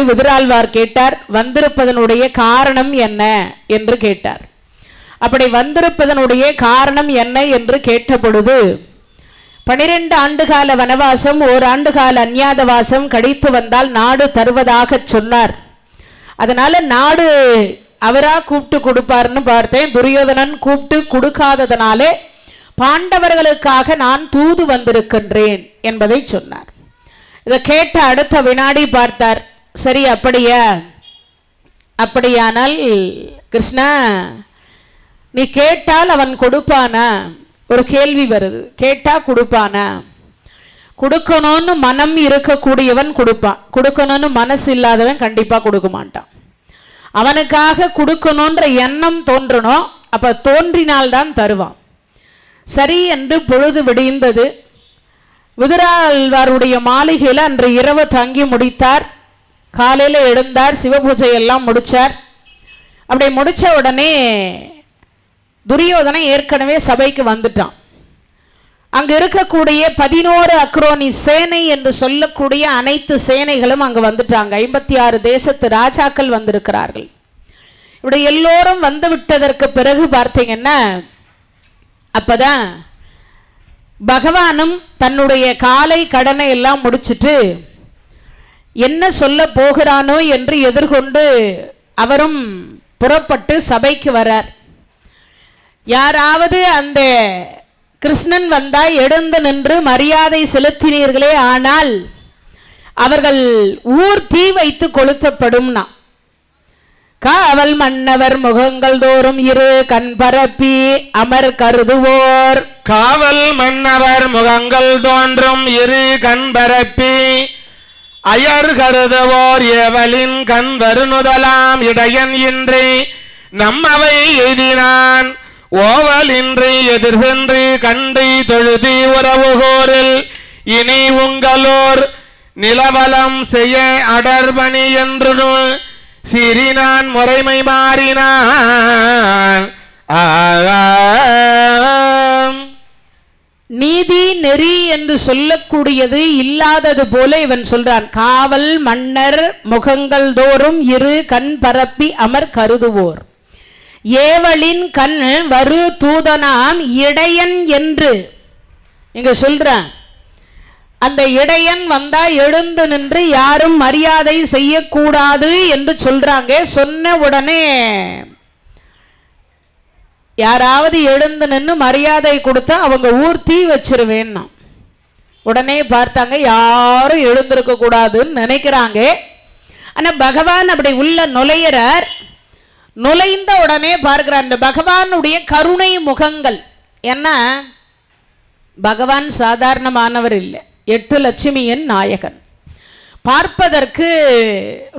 விதுராழ்வார் கேட்டார், வந்திருப்பதனுடைய காரணம் என்ன என்று கேட்டார். அப்படி வந்திருப்பதனுடைய காரணம் என்ன என்று கேட்ட பொழுது 12 ஆண்டுகால வனவாசம், ஓராண்டு கால அஞ்ஞாதவாசம் கழித்து வந்தால் நாடு தருவதாக சொன்னார். அதனால நாடு அவரா கூப்பிட்டு கொடுப்பார்னு பார்த்தேன். துரியோதனன் கூப்பிட்டு கொடுக்காததனாலே பாண்டவர்களுக்காக நான் தூது வந்திருக்கின்றேன் என்பதை சொன்னார். இதை கேட்ட அடுத்த வினாடி பார்த்தார். சரி, அப்படியா? அப்படியானால் கிருஷ்ணா, நீ கேட்டால் அவன் கொடுப்பானா? ஒரு கேள்வி வருது. கேட்டா கொடுப்பானா? கொடுக்கணும்னு மனம் இருக்கக்கூடியவன் கொடுப்பான், கொடுக்கணும்னு மனசு இல்லாதவன் கண்டிப்பா கொடுக்க மாட்டான். அவனுக்காக கொடுக்கணுன்ற எண்ணம் தோன்றணும், அப்ப தோன்றினால்தான் தருவான். சரி என்று பொழுது விடிந்தது. விதுராழ்வாருடைய மாளிகையில் அன்று இரவு தங்கி முடித்தார். காலையில் எழுந்தார், சிவபூஜை எல்லாம் முடிச்சார். அப்படி முடிச்ச உடனே துரியோதனன் ஏற்கனவே சபைக்கு வந்துட்டான். அங்கு இருக்கக்கூடிய 11 அக்ரோனி சேனை என்று சொல்லக்கூடிய அனைத்து சேனைகளும் அங்கு வந்துட்டாங்க. 56 தேசத்து ராஜாக்கள் வந்திருக்கிறார்கள். இப்படி எல்லோரும் வந்து விட்டதற்கு பிறகு பார்த்தீங்கன்னா அப்பதான் பகவானும் தன்னுடைய காலை கடனை எல்லாம் முடிச்சிட்டு என்ன சொல்ல போகிறானோ என்று எதிர்கொண்டு அவரும் புறப்பட்டு சபைக்கு வரார். யாராவது அந்த கிருஷ்ணன் வந்தா எழுந்து நின்று மரியாதை செலுத்தினீர்களே ஆனால் அவர்கள் ஊர் தீ வைத்து கொளுத்தப்படும்னா. காவல் மன்னவர் முகங்கள் தோறும் இரு கண் பரப்பி அமர் கருதுவோர். காவல் மன்னவர் முகங்கள் தோன்றும் இரு கண் பரப்பி அயர் கருதுவோர் ஏவலின் கண் வருணுதலாம் இடையன் இன்றி நம்மவை எய்தினான் ஓவலின்றி எதிர் சென்று கண்டி தொழுதி உறவுகோரில் இனி உங்களோர் நிலவலம் செய்ய அடர்பணி என்று சிறினான் முறைமை மாறினான். நீதி நெறி என்று சொல்லக்கூடியது இல்லாதது போல இவன் சொல்றான். காவல் மன்னர் முகங்கள் தோறும் இரு கண் பரப்பி அமர் கருதுவோர் ஏவலின் கண் வரு தூதனாம் இடையன் என்று இங்க சொல்றான். அந்த இடையன் வந்தா எழுந்து நின்று யாரும் மரியாதை செய்யக்கூடாது என்று சொல்றாங்க. சொன்ன உடனே யாராவது எழுந்து நின்று மரியாதை கொடுத்தா அவங்க ஊர் தீ வச்சிருவேன்னா. உடனே பார்த்தாங்க யாரும் எழுந்திருக்க கூடாதுன்னு நினைக்கிறாங்க. ஆனா பகவான் அப்படி உள்ள நுழையிறார். நுழைந்த உடனே பார்க்கிறார் இந்த பகவானுடைய கருணை முகங்கள். ஏன்னா பகவான் சாதாரணமானவர் இல்லை, 8 லட்சுமியின் நாயகன். பார்ப்பதற்கு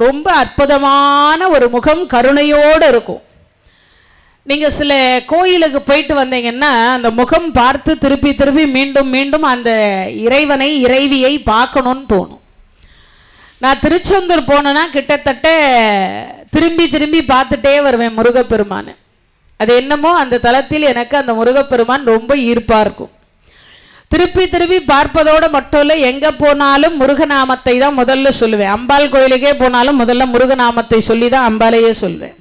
ரொம்ப அற்புதமான ஒரு முகம், கருணையோடு இருக்கும். நீங்கள் சில கோயிலுக்கு போயிட்டு வந்தீங்கன்னா அந்த முகம் பார்த்து திருப்பி திருப்பி மீண்டும் மீண்டும் அந்த இறைவனை இறைவியை பார்க்கணும்னு தோணும். நான் திருச்செந்தூர் போனேன்னா கிட்டத்தட்ட திரும்பி திரும்பி பார்த்துட்டே வருவேன் முருகப்பெருமான். அது என்னமோ அந்த தலத்தில் எனக்கு அந்த முருகப்பெருமான் ரொம்ப ஈர்ப்பாக இருக்கும். திருப்பி திருப்பி பார்ப்பதோடு மட்டும் இல்லை, எங்கே போனாலும் முருகநாமத்தை தான் முதல்ல சொல்லுவேன். அம்பாள் கோயிலுக்கே போனாலும் முதல்ல முருகநாமத்தை சொல்லி தான் அம்பாலையே சொல்வேன்.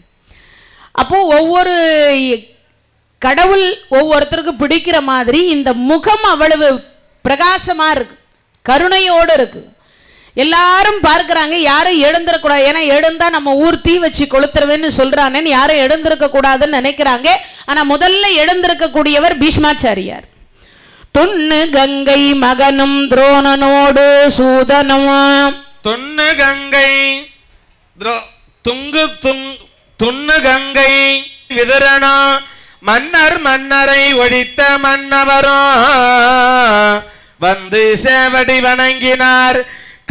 அப்போ ஒவ்வொரு கடவுள் ஒவ்வொருத்தருக்கு பிடிக்கிற மாதிரி இந்த முகம் அவ்வளவு பிரகாசமா இருக்கு, கருணையோடு இருக்கு. எல்லாரும் பார்க்கிறாங்க, யாரும் எழுந்திருக்கூடாது. ஏன்னா எழுந்தா நம்ம ஊர் தீ வச்சு கொளுத்துறவேன்னு சொல்றானேன்னு யாரும் எழுந்திருக்க கூடாதுன்னு நினைக்கிறாங்க. ஆனா முதல்ல எழுந்திருக்க கூடியவர் பீஷ்மாச்சாரியார். தொன்னு கங்கை மகனும் துரோணனோடு சூதனும். தொன்னு கங்கை துண்ணு கங்கை விதரணா மன்னர் மன்னரை ஒழித்த மன்னவரோ வந்து சேவடி வணங்கினார்.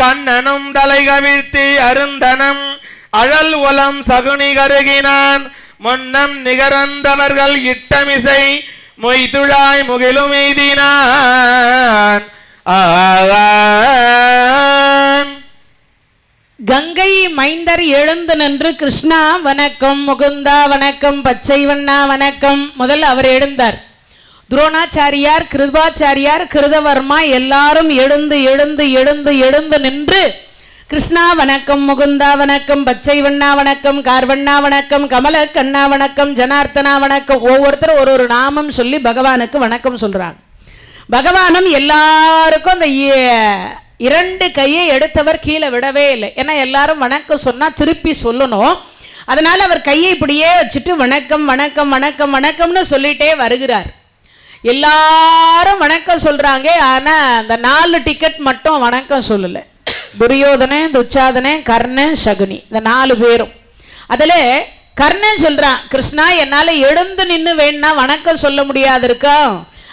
கண்ணனும் தலை கவிழ்த்தி அருந்தனம் அழல் உலம் சகுனி கருகினான். முன்னம் நிகரந்தவர்கள் இட்டமிசை மொய்துழாய் முகிலும் எய்தினான். கங்கை மைந்தர் எழுந்து நின்று கிருஷ்ணா வணக்கம், முகுந்தா வணக்கம், பச்சை வண்ணா வணக்கம். முதல்ல அவர் எழுந்தார். துரோணாச்சாரியார், கிருபாச்சாரியார், கிருதவர்மா எல்லாரும் எழுந்து எழுந்து எழுந்து எழுந்து நின்று கிருஷ்ணா வணக்கம், முகுந்தா வணக்கம், பச்சை வண்ணா வணக்கம், கார்வண்ணா வணக்கம், கமல கண்ணா வணக்கம், ஜனார்த்தனா வணக்கம், ஒவ்வொருத்தரும் ஒரு ஒரு நாமம் சொல்லி பகவானுக்கு வணக்கம் சொல்றாங்க. பகவானும் எல்லாருக்கும் அந்த 2 கையை எடுத்தவர் கீழே விடவே இல்லை. ஏன்னா எல்லாரும் வணக்கம் சொன்னா திருப்பி சொல்லணும். அதனால அவர் கையை இப்படியே வச்சுட்டு வணக்கம் வணக்கம் வணக்கம் வணக்கம்னு சொல்லிட்டே வருகிறார். எல்லாரும் வணக்கம் சொல்றாங்க. ஆனா அந்த 4 டிக்கெட் மட்டும் வணக்கம் சொல்லல. துரியோதனே, துச்சாதனே, கர்ணன், சகுனி, இந்த 4 பேரும். அதுல கர்ணன் சொல்றான், கிருஷ்ணா என்னால எழுந்து நின்று வேணா வணக்கம் சொல்ல முடியாது இருக்கா,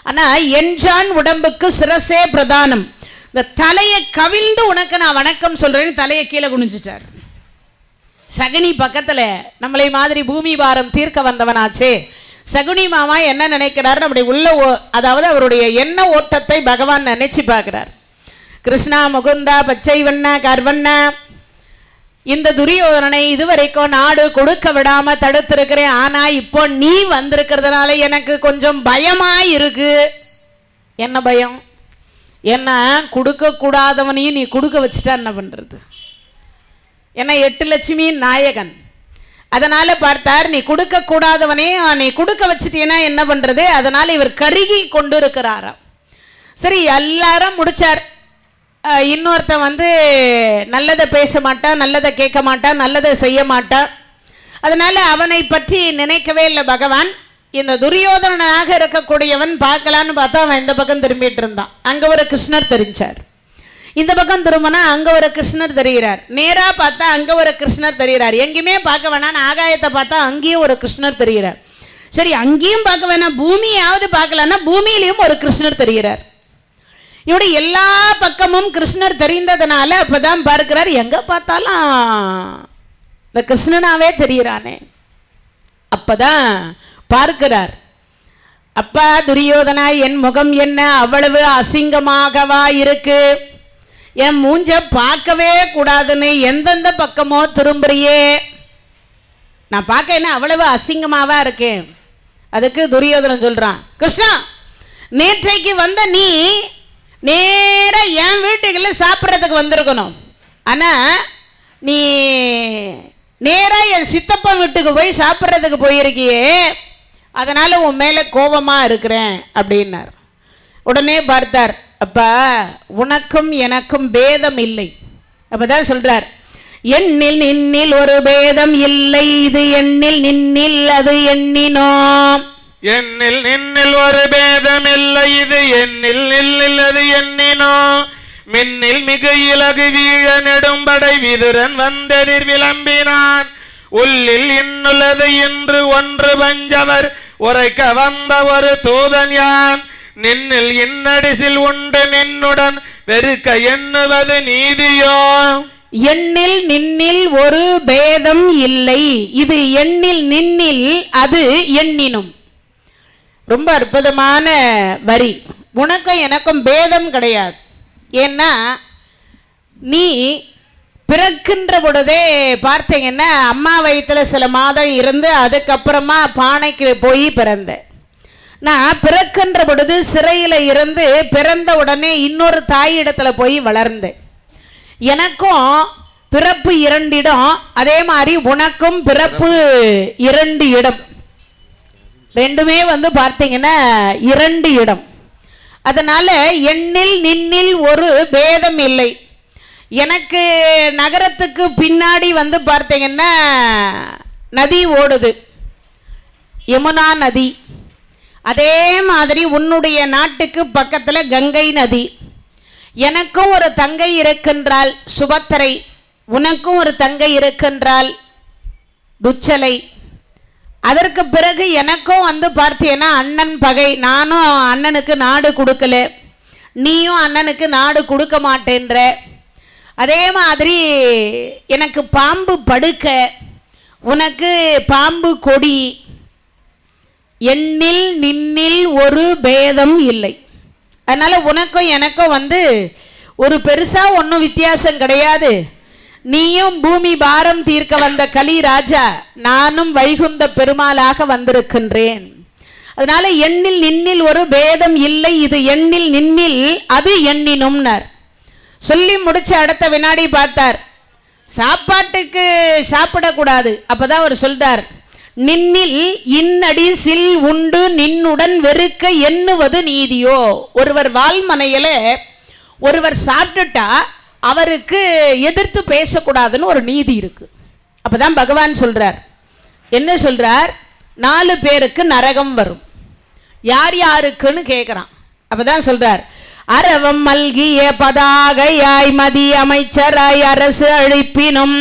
ஆனா என்ஜான் உடம்புக்கு சிரசே பிரதானம், இந்த தலையை கவிழ்ந்து உனக்கு நான் வணக்கம் சொல்றேன்னு தலையை கீழே குனிஞ்சிட்டார். சகுனி பக்கத்துல நம்மளை மாதிரி பூமி பாரம் தீர்க்க வந்தவனாச்சே. சகுனி மாமா என்ன நினைக்கிறார், அப்படி உள்ள அதாவது அவருடைய எண்ண ஓட்டத்தை பகவான் நினைச்சு பார்க்கிறார். கிருஷ்ணா, முகுந்தா, பச்சை வண்ணா, கர்வண்ணா, இந்த துரியோதனனை இதுவரைக்கும் நாடு கொடுக்க விடாம தடுத்திருக்கிறேன். ஆனா இப்போ நீ வந்திருக்கிறதுனால எனக்கு கொஞ்சம் பயமா இருக்கு. என்ன பயம்? என்ன கொடுக்க கூடாதவனையும் நீ கொடுக்க வச்சுட்டா என்ன பண்றது? ஏன்னா 8 லட்சுமியின் நாயகன். அதனால பார்த்தார், நீ கொடுக்க கூடாதவனே நீ கொடுக்க வச்சுட்டீன்னா என்ன பண்றது? அதனால இவர் கருகி கொண்டு இருக்கிறாராம். சரி, எல்லாரும் முடிச்சார். இன்னொருத்தன் நல்லதை பேச மாட்டான், நல்லதை கேட்க மாட்டான், நல்லதை செய்ய மாட்டான். அதனால அவனை பற்றி நினைக்கவே இல்லை பகவான். இந்த துரியோதனனாக இருக்கக்கூடியவன் பார்க்கலான்னு பார்த்தா அவன் இந்த பக்கம் திரும்பிட்டு இருந்தான். அங்க ஒரு கிருஷ்ணர் தெரிஞ்சார். இந்த பக்கம் திரும்பினா அங்க ஒரு கிருஷ்ணர் தெரிகிறார். நேரா பார்த்தா அங்க ஒரு கிருஷ்ணர் தெரிகிறார். எங்கேயுமே பார்க்க வேணாம், ஆகாயத்தை பார்த்தா அங்கேயும் ஒரு கிருஷ்ணர் தெரிகிறார். சரி, அங்கேயும் பார்க்க வேணாம், பூமியாவது பார்க்கலன்னா பூமியிலையும் ஒரு கிருஷ்ணர் தெரிகிறார். இப்படி எல்லா பக்கமும் கிருஷ்ணர் தெரிந்ததுனால அப்பதான் பார்க்கிறார், எங்க பார்த்தாலும் இந்த கிருஷ்ணனாவே தெரிகிறானே. அப்பதான் பார்க்கிறார், அப்பா துரியோதனா, என் முகம் என்ன அவ்வளவு அசிங்கமாகவா இருக்கு? என் மூஞ்ச பார்க்கவே கூடாதுன்னு எந்தெந்த பக்கமோ திரும்புறியே, நான் பார்க்க என்ன அவ்வளவு அசிங்கமாவா இருக்கேன்? அதுக்கு துரியோதனன் சொல்றான், கிருஷ்ணா, நேற்றைக்கு வந்த நீ நேரா என் வீட்டுக்குள்ள சாப்பிட்றதுக்கு வந்திருக்கணும். ஆனா நீ நேரா என் சித்தப்பா வீட்டுக்கு போய் சாப்பிட்றதுக்கு போயிருக்கியே, அதனால உன் மேல கோபமா இருக்கிறேன் அப்படின்னார். உடனே பார்த்தார், அப்பா உனக்கும் எனக்கும் பேதம் இல்லை. அப்பதான் சொல்றார், எண்ணில் நின்னில் ஒரு பேதம் இல்லை, இது எண்ணில் நின்னில் அது எண்ணினோம். எண்ணில் நின்னில் ஒரு பேதம் இல்லை, இது எண்ணில் நின்னில் அது எண்ணினோ. மின்னில் மிகு இலகு வீழ நெடும்படை விதுரன் வந்தெதிர் விளம்பினான். உள்ளில் இன்னுள்ளது இன்று ஒன்று பஞ்சவர் உரைக்க வந்த ஒரு தூதன் யான். நின்னில் இன்னடிசில் உண்டு நின்னுடன் வெறுக்க எண்ணுவது நீதியோ. எண்ணில் நின்னில் ஒரு பேதம் இல்லை, இது எண்ணில் நின்னில் அது எண்ணினும். ரொம்ப அற்புதமான வரி. உனக்கும் எனக்கும் பேதம் கிடையாது. ஏன்னா நீ பிறக்கின்ற பொழுதே பார்த்தீங்கன்னா அம்மா வயிற்றுல சில மாதம் இருந்து அதுக்கப்புறமா பானைக்கு போய் பிறந்த. நான் பிறக்கின்ற பொழுது சிறையில் இருந்து பிறந்த உடனே இன்னொரு தாயிடத்துல போய் வளர்ந்தேன். எனக்கும் பிறப்பு 2 இடம், அதே மாதிரி உனக்கும் பிறப்பு 2 இடம். ரெண்டுமே பார்த்தீங்கன்னா 2 இடம். அதனால எண்ணில் நின்னில் ஒரு பேதம் இல்லை. எனக்கு நகரத்துக்கு பின்னாடி பார்த்தீங்கன்னா நதி ஓடுது, யமுனா நதி. அதே மாதிரி உன்னுடைய நாட்டுக்கு பக்கத்துல கங்கை நதி. எனக்கும் ஒரு தங்கை இருக்கின்றாள் சுபத்திரை, உனக்கும் ஒரு தங்கை இருக்கின்றாள் துச்சலை. அதற்கு பிறகு எனக்கும் பார்த்தீங்கன்னா அண்ணன் பகை. நானும் அண்ணனுக்கு நாடு கொடுக்கல, நீயும் அண்ணனுக்கு நாடு கொடுக்க மாட்டேன்ற. அதே மாதிரி எனக்கு பாம்பு படுக்க, உனக்கு பாம்பு கொடி. எண்ணில் நின்னில் ஒரு பேதம் இல்லை. அதனால உனக்கும் எனக்கும் ஒரு பெருசா ஒன்றும் வித்தியாசம் கிடையாது. நீயும் பூமி பாரம் தீர்க்க வந்த கலி ராஜா, நானும் வைகுந்த பெருமாளாக வந்திருக்கின்றேன். அதனால எண்ணில் நின்னில் ஒரு பேதம் இல்லை, இது எண்ணில் நின்னில் அது எண்ணினும்னார். சொல்லி முடிச்ச அடுத்த வினாடி பார்த்தார், சாப்பாட்டுக்கு சாப்பிடக்கூடாது. அப்பதான் அவர் சொல்றார், நின்னில் இன்னடி சில் உண்டு நின்னுடன் வெறுக்க எண்ணுவது நீதியோ. ஒருவர் வால்மனையில ஒருவர் சாப்பிட்டுட்டா அவருக்கு எதிர்த்து பேசக்கூடாதுன்னு ஒரு நீதி இருக்கு. அப்பதான் பகவான் சொல்றார், என்ன சொல்றார், 4 பேருக்கு நரகம் வரும். யார் யாருக்குன்னு கேட்கிறான். அப்பதான் சொல்றார், அரவம் மல்கிய பதாகையாய் மதி அமைச்சராய் அரசு அழிப்பினும்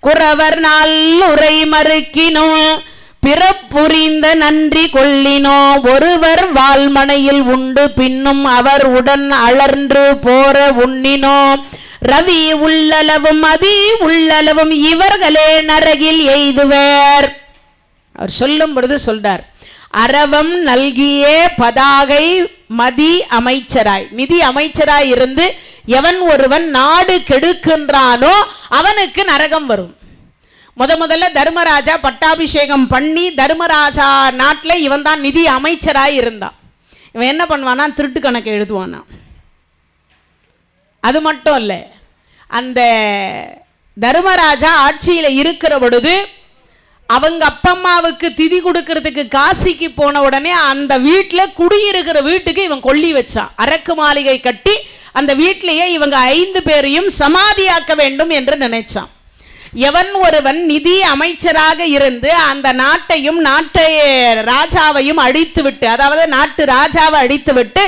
குறவர் நல்லுரை மறுக்கினும் பிறப்புரிந்த நன்றி கொள்ளினோ ஒருவர் வால்மனையில் உண்டு பின்னும் அவர் உடன் அலர்ந்து போற உண்ணினோ ரவி உள்ளளவும் அதி உள்ளளவும் இவர்களே நரகில் எய்துவர். அவர் சொல்லும் பொழுது சொல்றார், அரவம் நல்கிய பதாகை மதி அமைச்சராய், நிதி அமைச்சராய் இருந்து எவன் ஒருவன் நாடு கெடுக்கின்றானோ அவனுக்கு நரகம் வரும். முதல்ல தர்மராஜா பட்டாபிஷேகம் பண்ணி தர்மராஜா நாட்டில் இவன் தான் நிதி அமைச்சராய் இருந்தான். இவன் என்ன பண்ணுவானா, திருட்டு கணக்கு எழுதுவானா. அது மட்டும் இல்லை, அந்த தர்மராஜா ஆட்சியில் இருக்கிற பொழுது அவங்க அப்பம்மாவுக்கு திதி கொடுக்கறதுக்கு காசிக்கு போன உடனே அந்த வீட்டில் குடியிருக்கிற வீட்டுக்கு இவன் கொல்லி வச்சான். அரக்கு மாளிகை கட்டி அந்த வீட்டிலேயே இவங்க 5 பேரையும் சமாதியாக்க வேண்டும் என்று நினைச்சான். எவன் ஒருவன் நிதி அமைச்சராக இருந்து அந்த நாட்டையும் நாட்டை ராஜாவையும் அழித்து விட்டு, அதாவது நாட்டு ராஜாவை அழித்து விட்டு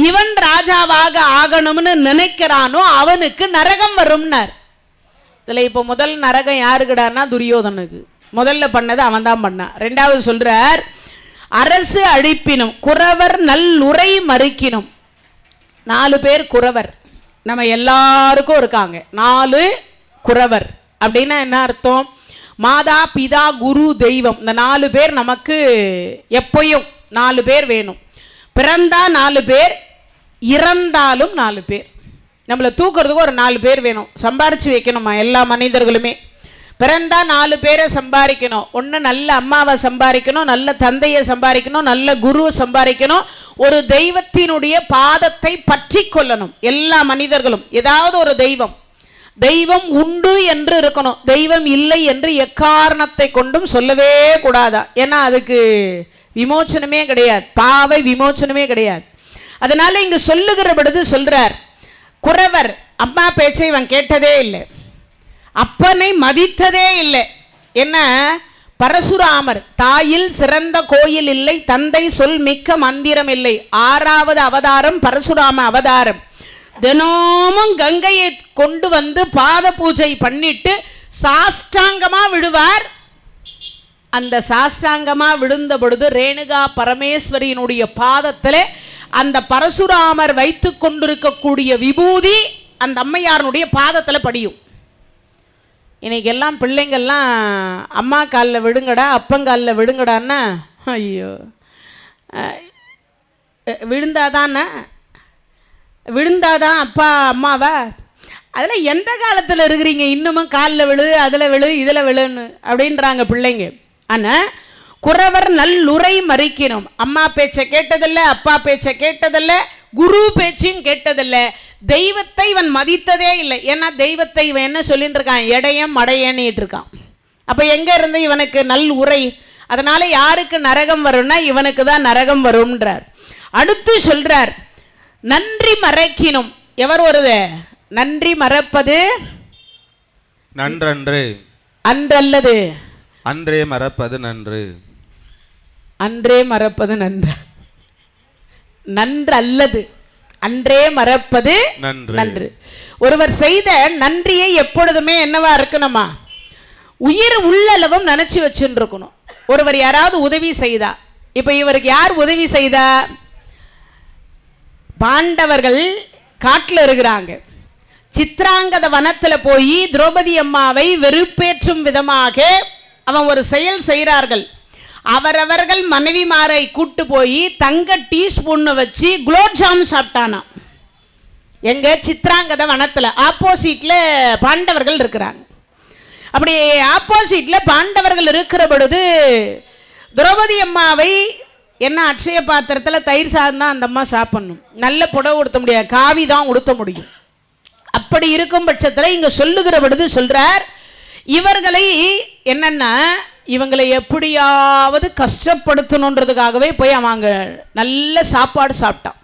இவன் ராஜாவாக ஆகணும்னு நினைக்கிறானோ அவனுக்கு நரகம் வரும்னார். இதுல இப்போ முதல் நரகம் யாருக்குடான்னா துரியோதனுக்கு. முதல்ல பண்ணது அவன் தான் பண்ணான். 2வது சொல்றார், அரசு அழிப்பினும் குறவர் நல்லுரை மறுக்கினும். 4 பேர் குறவர் நம்ம எல்லாருக்கும் இருக்காங்க. 4 குறவர் அப்படின்னா என்ன அர்த்தம், மாதா பிதா குரு தெய்வம், இந்த 4 பேர் நமக்கு எப்பயும் 4 பேர் வேணும். பிறந்தா 4 பேர், இறந்தாலும் 4 பேர். நம்மளை தூக்குறதுக்கு ஒரு 4 பேர் வேணும். சம்பாரிச்சு வைக்கணுமா எல்லா மனிதர்களுமே. பிறந்தா 4 பேரை சம்பாதிக்கணும். ஒன்று நல்ல அம்மாவை சம்பாதிக்கணும், நல்ல தந்தையை சம்பாதிக்கணும், நல்ல குருவை சம்பாதிக்கணும், ஒரு தெய்வத்தினுடைய பாதத்தை பற்றி கொள்ளணும். எல்லா மனிதர்களும் ஏதாவது ஒரு தெய்வம் உண்டு என்று இருக்கணும். தெய்வம் இல்லை என்று எக்காரணத்தை கொண்டும் சொல்லவே கூடாதா. ஏன்னா அதுக்கு விமோச்சனமே கிடையாது, பாவை விமோச்சனமே கிடையாது. அதனால இங்கு சொல்லுகிற பொழுது சொல்றார், குறவர் அம்மா பேச்சை இவன் கேட்டதே இல்லை, அப்பனை மதித்ததே இல்லை. என்ன, பரசுராமர் தாயில் சிறந்த கோயில் இல்லை, தந்தை சொல் மிக்க மந்திரம் இல்லை. 6வது அவதாரம் பரசுராம அவதாரம். தினமும் கங்கையை கொண்டு வந்து பாத பூஜை பண்ணிட்டு சாஷ்டாங்கமா விடுவார். அந்த சாஷ்டாங்கமா விழுந்த பொழுது ரேணுகா பரமேஸ்வரியினுடைய பாதத்தில் அந்த பரசுராமர் வைத்து கொண்டிருக்கக்கூடிய விபூதி அந்த அம்மையாருடைய பாதத்தில் படியும். இன்னைக்கு எல்லாம் பிள்ளைங்கள்லாம் அம்மா காலில் விடுங்கடா அப்பங்காலில் விடுங்கடான்னா, ஐயோ விழுந்தாதான் அப்பா அம்மாவா? அதில் எந்த காலத்தில் இருக்கிறீங்க, இன்னமும் காலில் விழு அதில் விழு இதில் விழுன்னு அப்படின்றாங்க பிள்ளைங்க. ஆனால் குறவர் நல்லுரை மறிக்கணும். அம்மா பேச்சை கேட்டதில்லை, அப்பா பேச்சை கேட்டதில்லை, குரு பேச்சையும் கேட்டதில்லை, தெய்வத்தை இவன் மதித்ததே இல்லை. ஏன்னா தெய்வத்தை இவன் என்ன சொல்லிட்டு இருக்கான், எடையம் அடையன்னிட்டு இருக்கான். அப்போ எங்கே இருந்து இவனுக்கு நல் உரை? அதனால யாருக்கு நரகம் வரும்னா இவனுக்கு தான் நரகம் வரும்ன்றார். அடுத்து சொல்றார், நன்றி மறைக்கினும். எவர் வருது? நன்றி மறப்பது நன்றன்று அன்றல்லது, அன்றே மறப்பது நன்று. அன்றே மறப்பது நன்று, நன்று அல்லது அன்றே மறப்பது நன்று. ஒருவர் செய்த நன்றியை எப்பொழுதுமே என்னவா இருக்கணுமா, உயிர் உள்ளளவும் நினைச்சு வச்சுட்டு இருக்கணும். ஒருவர் யாராவது உதவி செய்தா, இப்ப இவருக்கு யார் உதவி செய்தா? பாண்டவர்கள் காட்டில் இருக்கிறாங்க. சித்ராங்கத வனத்தில் போய் திரௌபதி அம்மாவை வெறுப்பேற்றும் விதமாக அவன் ஒரு செயல் செய்கிறார்கள். அவரவர்கள் மனைவிமாரை கூட்டு போய் தங்க டீஸ்பூன் வச்சு குலோப்ஜாம் சாப்பிட்டானா. எங்க சித்ராங்கத வனத்தில் ஆப்போசிட்ல பாண்டவர்கள் இருக்கிறாங்க. அப்படி ஆப்போசிட்ல பாண்டவர்கள் இருக்கிற பொழுது திரௌபதி அம்மாவை என்ன அட்சய பாத்திரத்தில் தயிர் சாதம் தான் அந்த அம்மா சாப்பிடணும், நல்ல புடவை உடுத்த முடியாது, காவி தான் உடுத்த முடியும். அப்படி இருக்கும் பட்சத்தில் இங்க சொல்லுகிற பொழுது சொல்றார், இவர்களை என்னன்னா இவங்களை எப்படியாவது கஷ்டப்படுத்தணுன்றதுக்காகவே போய் அவங்க நல்ல சாப்பாடு சாப்பிட்டான்.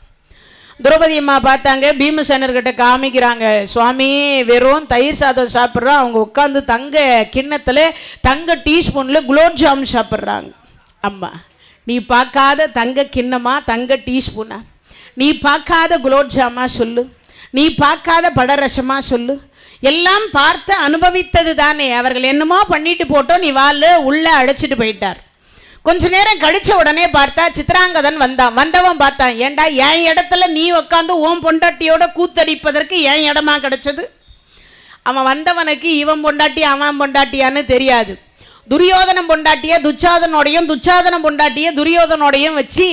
திரௌபதி அம்மா பார்த்தாங்க, பீமசேனர்கிட்ட காமிக்கிறாங்க, சுவாமி வெறும் தயிர் சாதம் சாப்பிட்றோம், அவங்க உட்காந்து தங்க கிண்ணத்தில் தங்க டீஸ்பூனில் குலோப் ஜாமுன் சாப்பிட்றாங்க. அம்மா, நீ பார்க்காத தங்க கிண்ணமா தங்க டீஸ்பூனா, நீ பார்க்காத குலோப் ஜாமா சொல்லு, நீ பார்க்காத படரசமா சொல்லு, எல்லாம் பார்த்து அனுபவித்தது தானே. அவர்கள் என்னமோ பண்ணிட்டு போட்டோம், நீ வாழ் உள்ள அழைச்சிட்டு போயிட்டார். கொஞ்ச நேரம் கழிச்ச உடனே பார்த்தா சித்ராங்கதன் வந்தவன் பார்த்தான், ஏண்டா என் இடத்துல நீ உட்காந்து ஓம் பொண்டாட்டியோட கூத்தடிப்பதற்கு என் இடமா கிடைச்சது. அவன் வந்தவனுக்கு இவன் பொண்டாட்டி அவன் பொண்டாட்டியான்னு தெரியாது. துரியோதனம் பொண்டாட்டிய துச்சாதனோடையும் துச்சாதனம் பொண்டாட்டிய துரியோதனோடையும் வச்சு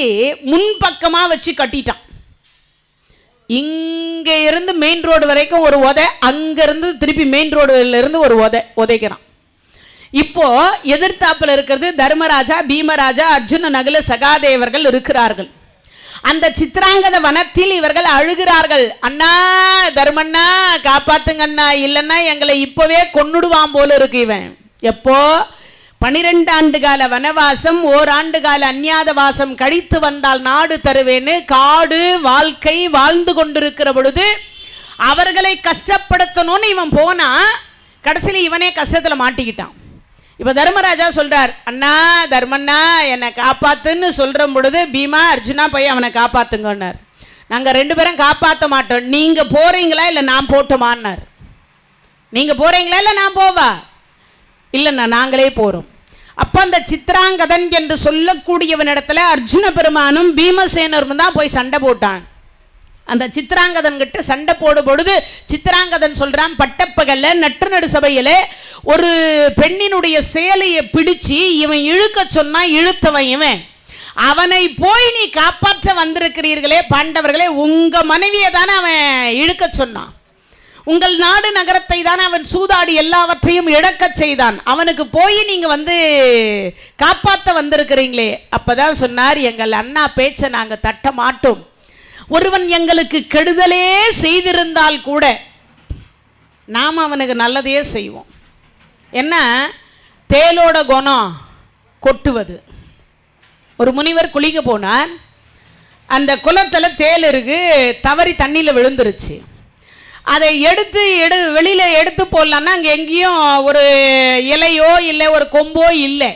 முன்பக்கமா வச்சு கட்டிட்டான். இங்க இருந்து மெயின் ரோடு வரைக்கும் ஒரு உதை, அங்க இருந்து திருப்பி மெயின் ரோடுல இருந்து ஒரு உதைக்கிறான். இப்போ எதிர்த்தாப்புல இருக்கிறது தர்மராஜா, பீமராஜா, அர்ஜுன, நகுல, சகாதேவர்கள் இருக்கிறார்கள். அந்த சித்ராங்கத வனத்தில் இவர்கள் அழுகிறார்கள், அண்ணா தர்மண்ணா காப்பாத்துங்க அண்ணா, இல்லைன்னா எங்களை இப்பவே கொன்னுடுவான் போல இருக்கு இவன். எப்போ 12 ஆண்டு கால வனவாசம், ஓராண்டு கால அந்நியாத வாசம் கழித்து வந்தால் நாடு தருவேன்னு காடு வாழ்க்கை வாழ்ந்து கொண்டிருக்கிற பொழுது அவர்களை கஷ்டப்படுத்தணும்னு இவன் போனா கடைசியில் இவனே கஷ்டத்தில் மாட்டிக்கிட்டான். இப்போ தர்மராஜா சொல்றார், அண்ணா தர்மண்ணா என்னை காப்பாத்துன்னு சொல்ற பொழுது பீமா அர்ஜுனா போய் அவனை காப்பாத்துங்கன்னார். நாங்கள் 2 பேரும் காப்பாற்ற மாட்டோம், நீங்க போறீங்களா இல்லை நான் போட்டுமான்னார். நீங்க போறீங்களா இல்லை நான் போவா? இல்லைண்ணா நாங்களே போறோம். அப்ப அந்த சித்ராங்கதன் என்று சொல்லக்கூடியவனிடத்துல அர்ஜுன பெருமானும் பீமசேனரும் தான் போய் சண்டை போட்டான். அந்த சித்ராங்கதன் கிட்ட சண்டை போடும் பொழுது சித்ராங்கதன் சொல்றான், பட்டப்பகல்ல நட்டு நடு சபையில ஒரு பெண்ணினுடைய சேலையை பிடிச்சு இவன் இழுக்க சொன்னா இழுத்தவன் இவன், அவனை போய் நீ காப்பாற்ற வந்திருக்கிறீர்களே பாண்டவர்களே, உங்க மனைவியை தானே அவன் இழுக்க சொன்னான், உங்கள் நாடு நகரத்தை தான் அவன் சூதாடி எல்லாவற்றையும் இழக்க செய்தான், அவனுக்கு போய் நீங்க காப்பாற்ற வந்திருக்கிறீங்களே. அப்பதான் சொன்னார், எங்கள் அண்ணா பேச்சை நாங்க தட்ட மாட்டோம், ஒருவன் எங்களுக்கு கெடுதலே செய்திருந்தால் கூட நாம் அவனுக்கு நல்லதையே செய்வோம். என்ன தேலோட குணம் கொட்டுவது. ஒரு முனிவர் குளிக்க போனார், அந்த குளத்தில் தேல் இருக்கு, தவறி தண்ணியில் விழுந்துருச்சு. அதை வெளியில் எடுத்து போடலான்னா அங்கே எங்கேயும் ஒரு இலையோ இல்லை ஒரு கொம்போ இல்லை.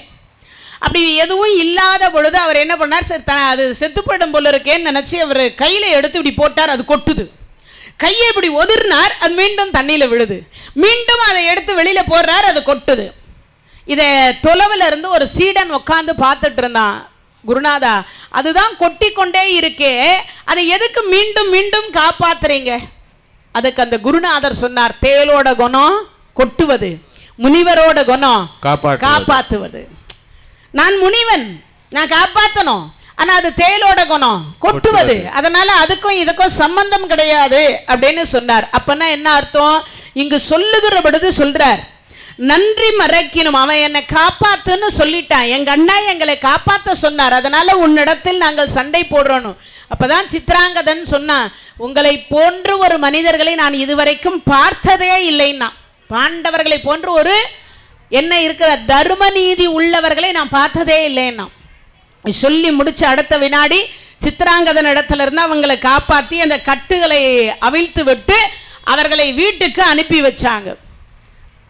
அப்படி எதுவும் இல்லாத பொழுது அவர் என்ன பண்ணார், சரி அது செத்துப்படும் போல இருக்கேன்னு நினச்சி அவர் கையில் எடுத்து இப்படி போட்டார், அது கொட்டுது. கையை இப்படி ஒதிர்னார், அது மீண்டும் தண்ணியில் விழுது. மீண்டும் அதை எடுத்து வெளியில் போடுறார், அது கொட்டுது. இதை தொலைவில் இருந்து ஒரு சீடன் உட்காந்து பார்த்துட்டு இருந்தான். குருநாதா, அதுதான் கொட்டி கொண்டே இருக்கே, அதை எதுக்கு மீண்டும் மீண்டும் காப்பாத்துறீங்க? அதுக்கு அந்த குருநாதர் சொன்னார், தேலோட குணம் கொட்டுவது, முனிவரோட குணம் காப்பாற்றுவது. நான் முனிவன், நான் காப்பாற்றணும், ஆனா அது தேலோட குணம் கொட்டுவது, அதனால அதுக்கும் இதுக்கும் சம்பந்தம் கிடையாது அப்படின்னு சொன்னார். அப்பனா என்ன அர்த்தம்? இங்கு சொல்லுகிற பொழுது சொல்றார், நன்றி மறக்கணும், அவன் என்னை காப்பாத்துன்னு சொல்லிட்டான், எங்க அண்ணா எங்களை காப்பாற்ற சொன்னார், அதனால உன்னிடத்தில் நாங்கள் சண்டை போடுறோம். அப்பதான் சித்ராங்கதன் சொன்னான், உங்களை போன்று ஒரு மனிதர்களை நான் இதுவரைக்கும் பார்த்ததே இல்லைன்னா, பாண்டவர்களை போன்று ஒரு என்ன இருக்கிற தர்ம நீதி உள்ளவர்களை நான் பார்த்ததே இல்லைன்னா. சொல்லி முடிச்ச அடுத்த வினாடி சித்ராங்கதன் இடத்துல இருந்து அவங்களை காப்பாற்றி அந்த கட்டுகளை அவிழ்த்து விட்டு அவர்களை வீட்டுக்கு அனுப்பி வச்சாங்க.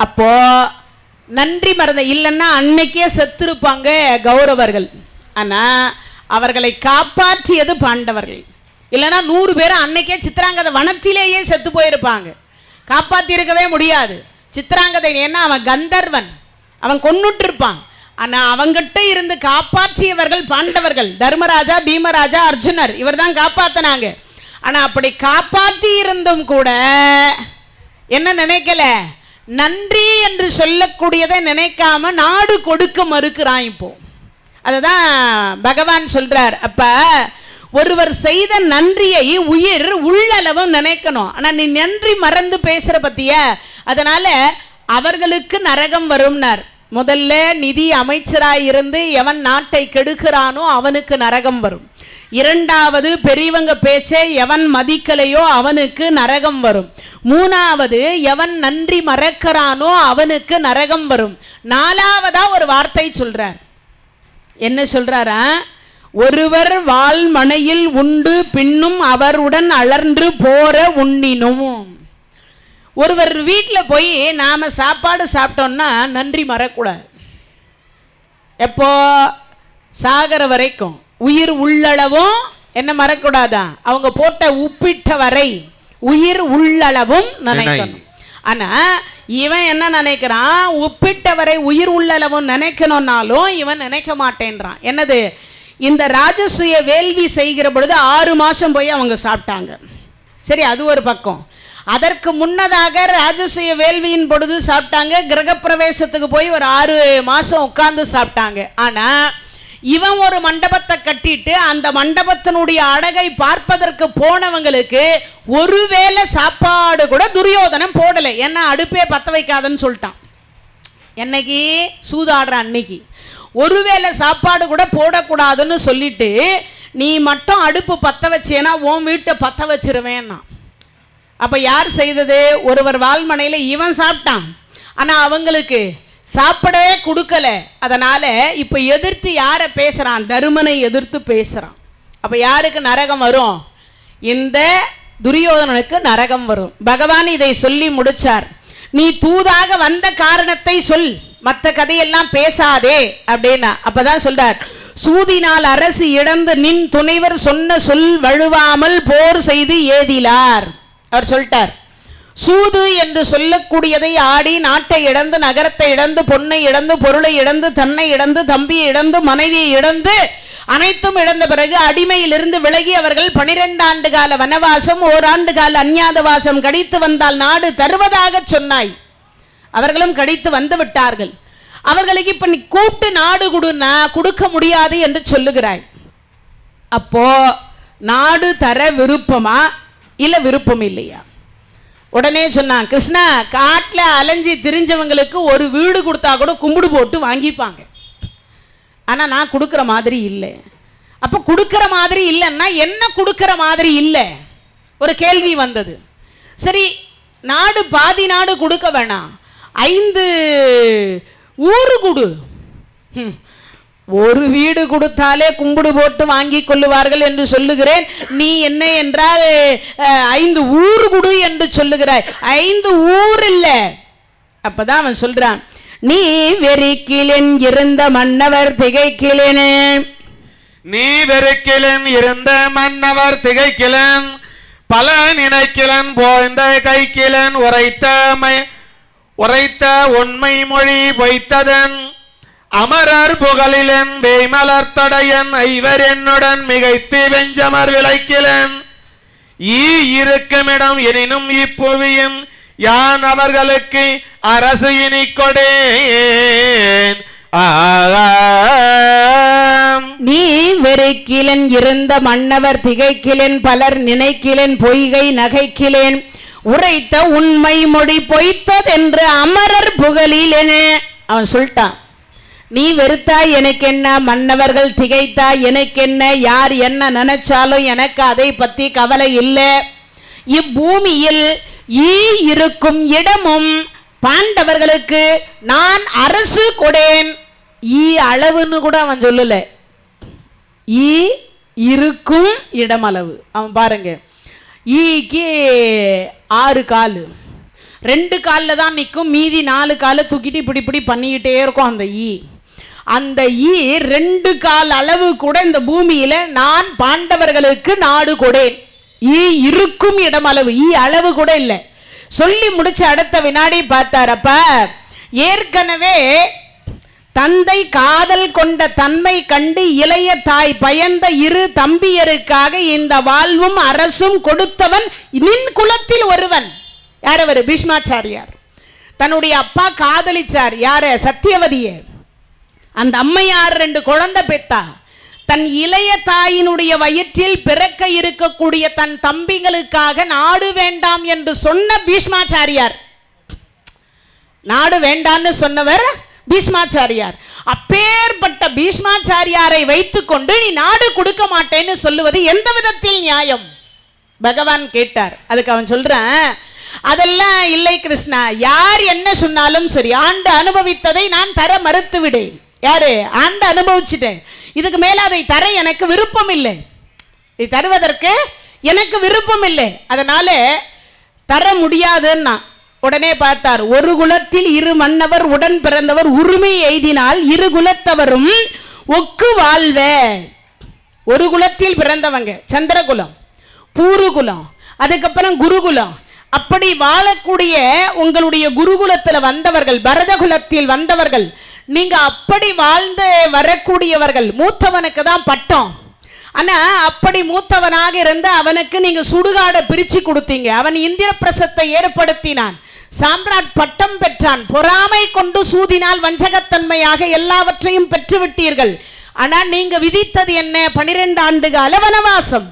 அப்போ நன்றி மறந்த, இல்லைன்னா அன்னைக்கே செத்துருப்பாங்க கௌரவர்கள். ஆனா அவர்களை காப்பாற்றியது பாண்டவர்கள். இல்லைன்னா 100 பேர் அன்னைக்கே சித்ராங்கத வனத்திலேயே செத்து போயிருப்பாங்க, காப்பாற்றி இருக்கவே முடியாது. சித்ராங்கதை ஏன்னா அவன் கந்தர்வன், அவன் கொன்னுட்டு இருப்பான். ஆனா அவங்கிட்ட இருந்து காப்பாற்றியவர்கள் பாண்டவர்கள், தர்மராஜா, பீமராஜா, அர்ஜுனர், இவர் தான் காப்பாத்தினாங்க. ஆனா அப்படி காப்பாற்றி இருந்தும் கூட என்ன நினைக்கல, நன்றி என்று சொல்லக்கூடியதை நினைக்காம நாடு கொடுக்க மறுக்கிறான். இப்போ அதுதான் பகவான் சொல்றார். அப்ப ஒருவர் செய்த நன்றியை உயிர் உள்ளளவும் நினைக்கணும். ஆனா நீ நன்றி மறந்து பேசுற பத்திய, அதனால அவர்களுக்கு நரகம் வரும்னார். முதல்ல நிதி அமைச்சராய் இருந்து எவன் நாட்டை கெடுக்கிறானோ அவனுக்கு நரகம் வரும். இரண்டாவது, பெரியவங்க பேச்சை எவன் மதிக்கலையோ அவனுக்கு நரகம் வரும். மூணாவது, எவன் நன்றி மறக்கிறானோ அவனுக்கு நரகம் வரும். நாலாவதா ஒரு வார்த்தை சொல்றார். என்ன சொல்றாரா? ஒருவர் வாழ்மனையில் உண்டு பின்னும் அவருடன் அலர்ந்து போற உண்ணினும். ஒருவர் வீட்டில் போய் நாம் சாப்பாடு சாப்பிட்டோம்னா நன்றி மறக்கூடாது. எப்போ? சாகர வரைக்கும். உயிர் உள்ளளவும் என்ன மறக்கூடாதா? அவங்க போட்ட உப்பிட்ட வரை உயிர் உள்ளளவும் நினைக்கணும். ஆனா இவன் என்ன நினைக்கிறான்? உப்பிட்ட வரை உயிர் உள்ளளவும் நினைக்கணும்னாலும் இவன் நினைக்க மாட்டேன்றான். என்னது? இந்த ராஜசூய வேள்வி செய்கிற பொழுது 6 மாசம் போய் அவங்க சாப்பிட்டாங்க. சரி, அது ஒரு பக்கம். அதற்கு முன்னதாக ராஜசூய வேள்வியின் பொழுது சாப்பிட்டாங்க. கிரகப்பிரவேசத்துக்கு போய் ஒரு 6 மாசம் உட்கார்ந்து சாப்பிட்டாங்க. ஆனா இவன் ஒரு மண்டபத்தை கட்டிட்டு அந்த மண்டபத்தினுடைய அழகை பார்ப்பதற்கு போனவங்களுக்கு ஒருவேளை சாப்பாடு கூட துரியோதனம் போடலை. ஏன்னா அடுப்பே பத்த வைக்காதன்னு சொல்லிட்டான். என்னைக்கு? சூதாடுற அன்னைக்கு. ஒருவேளை சாப்பாடு கூட போடக்கூடாதுன்னு சொல்லிட்டு நீ மட்டும் அடுப்பு பத்த வச்சேன்னா உன் வீட்டை பத்த வச்சிருவேன்னா. அப்போ யார் செய்தது? ஒருவர் வாழ்மனையில் இவன் சாப்பிட்டான், ஆனால் அவங்களுக்கு சாப்பிடவே கொடுக்கல. அதனால் இப்போ எதிர்த்து யாரை பேசுகிறான்? தருமனை எதிர்த்து பேசுகிறான். அப்போ யாருக்கு நரகம் வரும்? இந்த துரியோதனனுக்கு நரகம் வரும். பகவான் இதை சொல்லி முடிச்சார். நீ தூதாக வந்த காரணத்தை சொல், மற்ற கதையெல்லாம் பேசாதே அப்படின்னா. அப்பதான் சொல்றார், சூதினால் அரசு இழந்து நின் துணைவர் சொன்ன சொல் வழுவாமல் போர் செய்து ஏதிலார். அவர் சொல்லிட்டார், சூது என்று சொல்லக்கூடியதை ஆடி நாட்டை இழந்து, நகரத்தை இழந்து, பொன்னை இழந்து, பொருளை இழந்து, தன்னை இழந்து, தம்பியை இழந்து, மனைவியை இழந்து, அனைத்தும் இழந்த பிறகு அடிமையிலிருந்து விலகி அவர்கள் 12 ஆண்டு கால வனவாசம், ஓராண்டு கால அஞ்ஞாதவாசம் கடித்து வந்தால் நாடு தருவதாக சொன்னாய். அவர்களும் கடித்து வந்து விட்டார்கள். அவர்களுக்கு இப்ப நீ கூப்பிட்டு நாடு கொடுன்னா கொடுக்க முடியாது என்று சொல்லுகிறாய். அப்போ நாடு தர விருப்பமா இல்ல விருப்பம் இல்லையா? உடனே சொன்னான், கிருஷ்ணா, காட்டில் அலைஞ்சி திரிஞ்சவங்களுக்கு ஒரு வீடு கொடுத்தா கூட கும்பிடு போட்டு வாங்கிப்பாங்க. ஆனால் நான் கொடுக்குற மாதிரி இல்லை. அப்போ கொடுக்குற மாதிரி இல்லைன்னா என்ன கொடுக்குற மாதிரி இல்லை? ஒரு கேள்வி வந்தது. சரி, நாடு பாதி நாடு கொடுக்க வேணாம், 5 ஊரு கொடு. ஒரு வீடு கொடுத்தாலே கும்பிடு போட்டு வாங்கி கொள்ளுவார்கள் என்று சொல்லுகிறேன். நீ என்ன என்றால் 5 ஊர் கொடு என்று சொல்லுகிறாய். 5 ஊர் இல்லை. அப்பதான் அவன் சொல்றான், நீ வெறிக்கிலேன் இருந்த மன்னவர் திகைக்கிலேனே. நீ வெறுக்கிலன் இருந்த மன்னவர் திகைக்கிலன், பல நினைக்கிலன் போய்ந்த கைக்கிலன், உரைத்த உண்மை மொழி பொய்த்ததன், அமரர் புகழிலன் வேய்மலர்த்தடையன், ஐவர் என்னுடன் மிகைத்து வெஞ்சமர் விளைக்கிலன், இருக்குமிடம் எனினும் இப்புவியும் யான் அவர்களுக்கு அரசு இனி கொடேன். நீ வெறுக்கிலன் இருந்த மன்னவர் திகைக்கிலேன், பலர் நினைக்கிலேன் பொய்கை நகைக்கிலேன், உரைத்த உண்மை மொழி பொய்த்ததென்று அமரர் புகழிலேனே. அவன் சொல்லிட்டான், நீ வெறுத்தாய் எனக்கு என்ன, மன்னவர்கள் திகைத்தாய் எனக்கு என்ன, யார் என்ன நினைச்சாலும் எனக்கு அதை பத்தி கவலை இல்லை. இப்பூமியில் இருக்கும் இடமும் பாண்டவர்களுக்கு நான் அரசு கொடேன். அளவுன்னு கூட அவன் சொல்லல, இருக்கும் இடமளவு. அவன் பாருங்க, ஈக்கு 6 கால், 2 காலில் தான் நிற்கும், மீதி 4 காலை தூக்கிட்டு இப்படி இப்படி பண்ணிக்கிட்டே இருக்கும். அந்த 2 கால் அளவு கூட இந்த பூமியில நான் பாண்டவர்களுக்கு நாடு கொடேன். இருக்கும் இடமளவு, அளவு கூட இல்லை. சொல்லி முடிச்ச அடுத்த வினாடி பார்த்தாரப்ப, ஏற்கனவே தந்தை காதல் கொண்ட தன்மை கண்டு இளைய தாய் பயந்த 2 தம்பியருக்காக இந்த வாழ்வும் அரசும் கொடுத்தவன் நின் குலத்தில் ஒருவன். யார் அவர்? பீஷ்மாச்சாரியார். தன்னுடைய அப்பா காதலிச்சார். யார? சத்தியவதியே. அந்த அம்மையார் 2 குழந்தை பெத்தா. தன் இளைய தாயினுடைய வயிற்றில் பிறக்க இருக்கக்கூடிய தன் தம்பிகளுக்காக நாடு வேண்டாம் என்று சொன்ன பீஷ்மாச்சாரியார். நாடு வேண்டான்னு சொன்னவர் பீஷ்மாச்சாரியார். அப்பேற்பட்ட பீஷ்மாச்சாரியாரை வைத்துக்கொண்டு நீ நாடு கொடுக்க மாட்டேன்னு சொல்லுவது எந்த விதத்தில் நியாயம்? பகவான் கேட்டார். அதுக்கு அவன் சொல்றான், அதெல்லாம் இல்லை கிருஷ்ணா, யார் என்ன சொன்னாலும் சரி, ஆண்டு அனுபவித்ததை நான் தர மறுத்து விடேன். யாரு? ஆண்டு அனுபவிச்சுட்டேன், இதுக்கு மேல அதை தர எனக்கு விருப்பம் இல்லை, இதை தருவதற்கு எனக்கு விருப்பம் இல்லை, அதனால தர முடியாதுன்னா. உடனே பார்த்தார், ஒரு குலத்தில் இரு மன்னவர் உடன் பிறந்தவர் உரிமை எய்தினால் இரு குலத்தவரும் ஒக்கு வாழ்வ. ஒரு குலத்தில் பிறந்தவங்க, சந்திரகுலம், பூருகுலம், அதுக்கப்புறம் குருகுலம், அப்படி வாழக்கூடிய உங்களுடைய குருகுலத்தில் வந்தவர்கள், பரதகுலத்தில் வந்தவர்கள், நீங்க அப்படி வாழ்ந்து வரக்கூடியவர்கள். மூத்தவனுக்கு தான் பட்டம், ஆனா அப்படி மூத்தவனாக இருந்த அவனுக்கு நீங்க சுடுகாடை பிரிச்சு கொடுத்தீங்க. அவன் இந்திர பிரசத்தை ஏற்படுத்தினான், சாம்ராட் பட்டம் பெற்றான், பொறாமை கொண்டு சூதினால் வஞ்சகத்தன்மையாக எல்லாவற்றையும் பெற்று விட்டீர்கள். ஆனா நீங்க விதித்தது என்ன? 12 ஆண்டு கால வனவாசம்,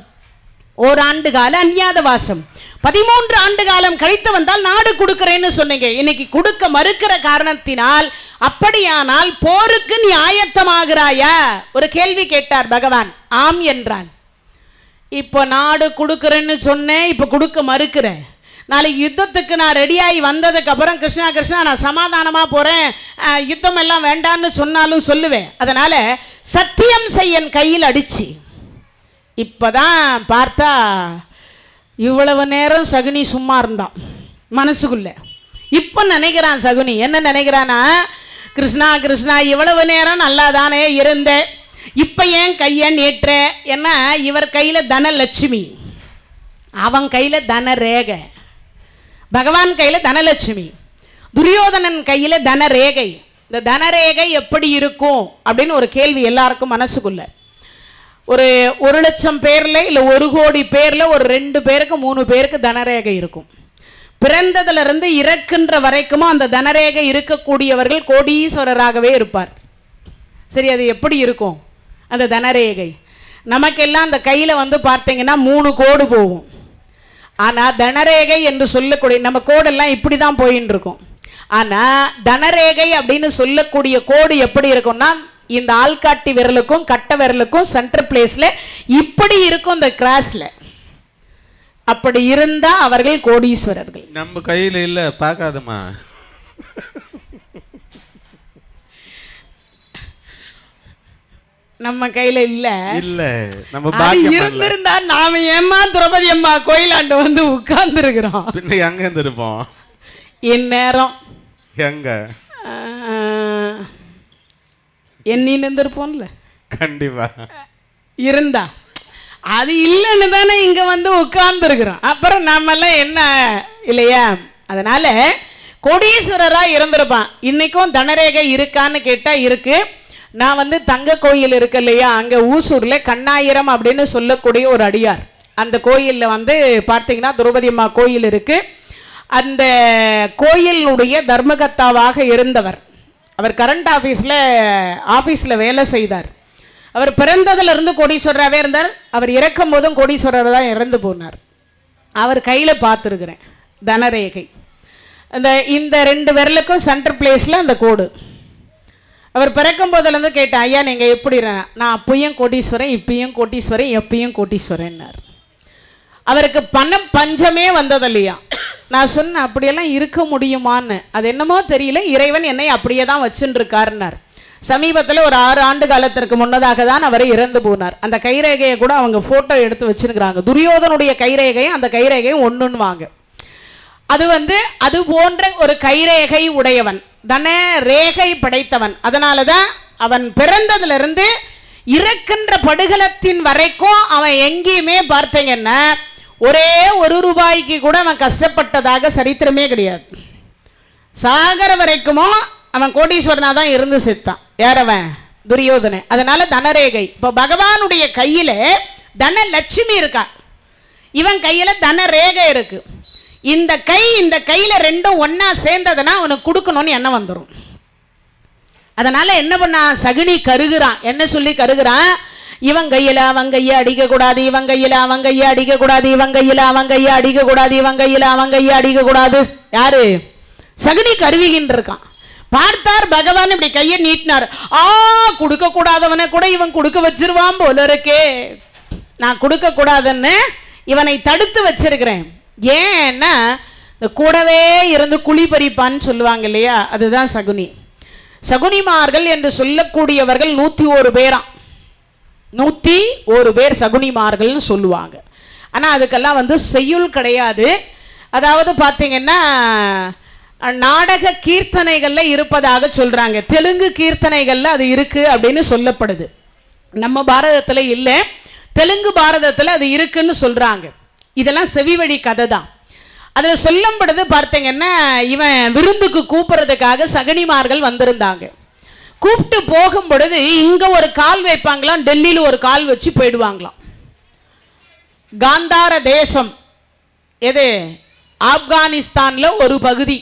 ஓராண்டு கால அந்நியாத வாசம், 13 ஆண்டு காலம் கழித்து வந்தால் நாடு கொடுக்கிறேன்னு சொன்னீங்க. இன்னைக்கு கொடுக்க மறுக்கிற காரணத்தினால், அப்படியானால் போருக்கு நீ ஆயத்தமாகிறாயா? ஒரு கேள்வி கேட்டார் பகவான். ஆம் என்றான். இப்போ நாடு கொடுக்கிறேன்னு சொன்னேன், இப்போ கொடுக்க மறுக்கிறேன். நாளைக்கு யுத்தத்துக்கு நான் ரெடியாகி வந்ததுக்கு அப்புறம் கிருஷ்ணா கிருஷ்ணா நான் சமாதானமா போறேன், யுத்தம் எல்லாம் வேண்டான்னு சொன்னாலும் சொல்லுவேன். அதனால சத்தியம் செய்ய என் கையில் அடிச்சு. இப்பதான் பார்த்தா இவ்வளவு நேரம் சகுனி சும்மா இருந்தான் மனசுக்குள்ள. இப்ப நினைக்கிறான் சகுனி, என்ன நினைக்கிறானா, கிருஷ்ணா கிருஷ்ணா இவ்வளவு நேரம் நல்லா தானே இருந்தேன், இப்ப ஏன் கைய நீட்டுற? ஏன்னா இவர் கையில தனலட்சுமி, அவன் கையில தனரேகை, பகவான் கையில தனலட்சுமி, துரியோதனன் கையில தனரேகை. இந்த தனரேகை எப்படி இருக்கும் அப்படின்னு ஒரு கேள்வி எல்லாருக்கும் மனசுக்குள்ள. ஒரு 1,00,000 பேர்ல இல்லை 1 கோடி பேர்ல ஒரு 2 பேருக்கு 3 பேருக்கு தனரேகை இருக்கும். பிறந்ததுல இருந்து இறக்கின்ற வரைக்கும் அந்த தனரேகை இருக்கக்கூடியவர்கள் கோடீஸ்வரராகவே இருப்பார். சரி, அது எப்படி இருக்கும் அந்த தனரேகை? நமக்கெல்லாம் அந்த கையில பார்த்தீங்கன்னா 3 கோடு போகும். ஆனா தனரேகை என்று சொல்லக்கூடிய நம்ம கோடெல்லாம் இப்படிதான் போயின்னு இருக்கும். ஆனா தனரேகை அப்படின்னு சொல்லக்கூடிய கோடு எப்படி இருக்கும்னா, இந்த ஆள்காட்டி விரலுக்கும் கட்ட விரலுக்கும் சென்டர் பிளேஸ்ல இப்படி இருக்கும், இந்த கிராஸ்ல. அப்படி இருந்தா அவர்கள் கோடீஸ்வரர்கள். நம்ம கையில இல்ல, பார்க்காதமா. நம்ம கையில இல்ல, நம்ம இருந்திருந்தா நாம ஏமா திரௌபதி அம்மா கோயிலாண்டு உட்கார்ந்து இருக்கிறோம். பின்ன எங்க இருந்திருப்போம்? இந்நேரம் எங்க எண்ணின்னு இருந்திருப்போம்ல. கண்டிப்பா இருந்தா அது இல்லைன்னு தானே இங்க உட்கார்ந்து இருக்கிறோம். அப்புறம் நம்ம எல்லாம் என்ன இல்லையா? அதனால கோடீஸ்வரரா இருந்திருப்பான். இன்னைக்கும் தனரேகை இருக்கான்னு கேட்டா இருக்கு. நான் தங்க கோயில் இருக்கு இல்லையா, அங்க ஊசூர்ல கண்ணாயிரம் அப்படின்னு சொல்லக்கூடிய ஒரு அடியார், அந்த கோயில்ல பார்த்தீங்கன்னா திரௌபதி அம்மா கோயில் இருக்கு. அந்த கோயிலுடைய தர்மகர்த்தாவாக இருந்தவர். அவர் கரண்ட் ஆஃபீஸில் வேலை செய்தார். அவர் பிறந்ததுலேருந்து கோடீஸ்வரராகவே இருந்தார். அவர் இறக்கும் போதும் கோடீஸ்வரர் தான் இறந்து போனார். அவர் கையில் பார்த்துருக்குறேன் தனரேகை. இந்த 2 விரலுக்கும் சென்டர் பிளேஸில் அந்த கோடு. அவர் பிறக்கும் போதுலேருந்து கேட்டேன், ஐயா நீங்கள் எப்படி? நான் அப்பயும் கோடீஸ்வரன், இப்பயும் கோடீஸ்வரன், எப்பயும் கோடீஸ்வரன்னார். அவருக்கு பணம் பஞ்சமே வந்தது இல்லையா. நான் சொன்னேன், அப்படியெல்லாம் இருக்க முடியுமான்னு. அது என்னமோ தெரியல, இறைவன் என்னை அப்படியே தான் வச்சுட்டு இருக்காருன்னார். சமீபத்தில் ஒரு 6 ஆண்டு காலத்திற்கு முன்னதாக தான் அவர் இறந்து போனார். அந்த கைரேகையை கூட அவங்க ஃபோட்டோ எடுத்து வச்சுருக்கிறாங்க. துரியோதனுடைய கைரேகையும் அந்த கைரேகையும் ஒன்றுன்னு வாங்க. அது அது போன்ற ஒரு கைரேகை உடையவன், தன ரேகை படைத்தவன். அதனால தான் அவன் பிறந்ததுலேருந்து இறக்கின்ற படுகளத்தின் வரைக்கும் அவன் எங்கேயுமே பார்த்தீங்கன்னா ஒரே 1 ரூபாய்க்கு கூட அவன் கஷ்டப்பட்டதாக சரித்திரமே கிடையாது. சாகர வரைக்குமோ அவன் கோடீஸ்வரனா தான் இருந்து செத்தான். யார் அவன்? துரியோதனன். அதனால தனரேகை. இப்போ பகவானுடைய கையில தனலட்சுமி இருக்கா, இவன் கையில தனரேகை இருக்கு. இந்த கையில 2ம் ஒன்னா சேர்ந்ததுன்னா அவனுக்கு கொடுக்கணும்னு எண்ணம் வந்துடும். அதனால என்ன பண்ணா, சகுனி கருகுறான். என்ன சொல்லி கருகுறான்? இவன் கையில அவன் கையை அடிக்க கூடாது, இவன் கையில அவன் கையை அடிக்க கூடாது, இவன் கையில அவன் கையை அடிக்க கூடாது, இவன் கையில அவன் கையை அடிக்க கூடாது. யாரு? சகுனி கருவிகின்னு இருக்கான். பார்த்தார் பகவான், இப்படி கையை நீட்டினார். கொடுக்க கூடாதவனை கூட இவன் கொடுக்க வச்சிருவான் போல இருக்கே, நான் கொடுக்க கூடாதுன்னு இவனை தடுத்து வச்சிருக்கிறேன். ஏன்னா இந்த கூடவே இருந்து குழி பறிப்பான்னு சொல்லுவாங்க இல்லையா, அதுதான் சகுனி. சகுனிமார்கள் என்று சொல்லக்கூடியவர்கள் 101 பேராம். 101 பேர் சகுனிமார்கள்னு சொல்லுவாங்க. ஆனால் அதுக்கெல்லாம் செய்யுள் கிடையாது. அதாவது பார்த்தீங்கன்னா நாடக கீர்த்தனைகளில் இருப்பதாக சொல்கிறாங்க. தெலுங்கு கீர்த்தனைகளில் அது இருக்குது அப்படின்னு சொல்லப்படுது. நம்ம பாரதத்தில் இல்லை, தெலுங்கு பாரதத்தில் அது இருக்குன்னு சொல்கிறாங்க. இதெல்லாம் செவிவழி கதை தான். அதில் சொல்லப்படுது பார்த்தீங்கன்னா, இவன் விருந்துக்கு கூப்பிட்றதுக்காக சகுனிமார்கள் வந்திருந்தாங்க. கூப்பிட்டு போகும் பொழுது இங்கே ஒரு கால் வைப்பாங்களாம், டெல்லியில் ஒரு கால் வச்சு போயிடுவாங்களாம். காந்தார தேசம் எது, ஆப்கானிஸ்தானில் ஒரு பகுதி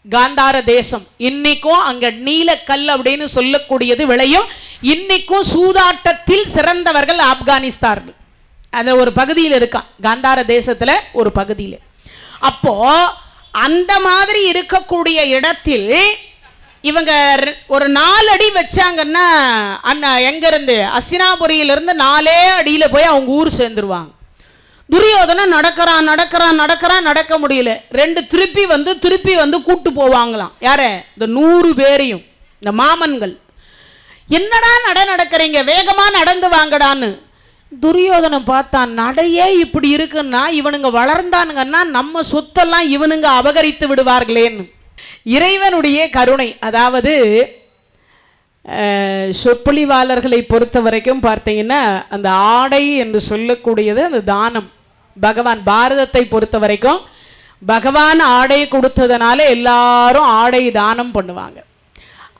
காந்தார தேசம். இன்னைக்கும் அங்கே நீலக்கல் அப்படின்னு சொல்லக்கூடியது விளையும். இன்னைக்கும் சூதாட்டத்தில் சிறந்தவர்கள் ஆப்கானிஸ்தார்கள். அது ஒரு பகுதியில் இருக்கான், காந்தார தேசத்தில் ஒரு பகுதியில். அப்போ அந்த மாதிரி இருக்கக்கூடிய இடத்தில் இவங்க ஒரு 4 அடி வச்சாங்கன்னா அந்த எங்கேருந்து அஸ்தினாபுரியிலிருந்து 4 அடியில் போய் அவங்க ஊர் சேர்ந்துருவாங்க. துரியோதனன் நடக்கிறான் நடக்கிறான் நடக்கிறான், நடக்க முடியல. 2 திருப்பி வந்து கூட்டு போவாங்களாம். யார? இந்த 100 பேரையும், இந்த மாமன்கள். என்னடா நடக்கிறீங்க, வேகமா நடந்து வாங்கடான்னு. துரியோதனன் பார்த்தான், நடையே இப்படி இருக்குன்னா இவனுங்க வளர்ந்தானுங்கன்னா நம்ம சொத்தெல்லாம் இவனுங்க அபகரித்து விடுவார்களேன்னு. இறைவனுடைய கருணை, அதாவது சொற்பொழிவாளர்களை பொறுத்த வரைக்கும் பார்த்தீங்கன்னா அந்த ஆடை என்று சொல்லக்கூடியது அந்த தானம். பகவான் பாரதத்தை பொறுத்த வரைக்கும் பகவான் ஆடை கொடுத்ததுனால எல்லாரும் ஆடை தானம் பண்ணுவாங்க.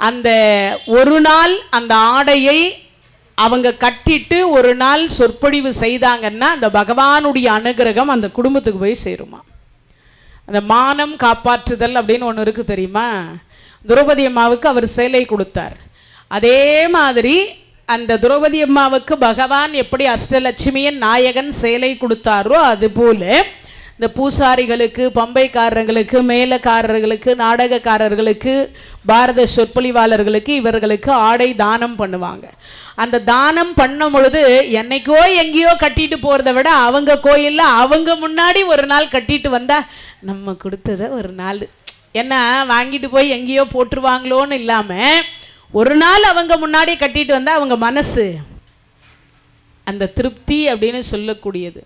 அந்த ஒரு நாள் அந்த ஆடையை அவங்க கட்டிட்டு ஒரு நாள் சொற்பொழிவு செய்தாங்கன்னா அந்த பகவானுடைய அனுகிரகம் அந்த குடும்பத்துக்கு போய் சேருமா. அந்த மானம் காப்பாற்றுதல் அப்படின்னு ஒன்று இருக்குது தெரியுமா. திரௌபதி அம்மாவுக்கு அவர் சேலை கொடுத்தார். அதே மாதிரி அந்த திரௌபதி அம்மாவுக்கு பகவான் எப்படி அஷ்டலட்சுமியின் நாயகன் சேலை கொடுத்தாரோ அதுபோல் இந்த பூசாரிகளுக்கு, பம்பைக்காரர்களுக்கு, மேலக்காரர்களுக்கு, நாடகக்காரர்களுக்கு, பாரத சொற்பொழிவாளர்களுக்கு இவர்களுக்கு ஆடை தானம் பண்ணுவாங்க. அந்த தானம் பண்ணும் பொழுது என்னைக்கோ எங்கேயோ கட்டிட்டு போகிறத விட அவங்க கோயிலில் அவங்க முன்னாடி ஒரு நாள் கட்டிட்டு வந்தால் நம்ம கொடுத்ததை ஒரு நாள் என்ன வாங்கிட்டு போய் எங்கேயோ போட்டுருவாங்களோன்னு இல்லாமல் ஒரு நாள் அவங்க முன்னாடி கட்டிட்டு வந்தால் அவங்க மனசு அந்த திருப்தி அப்படின்னு சொல்லக்கூடியது.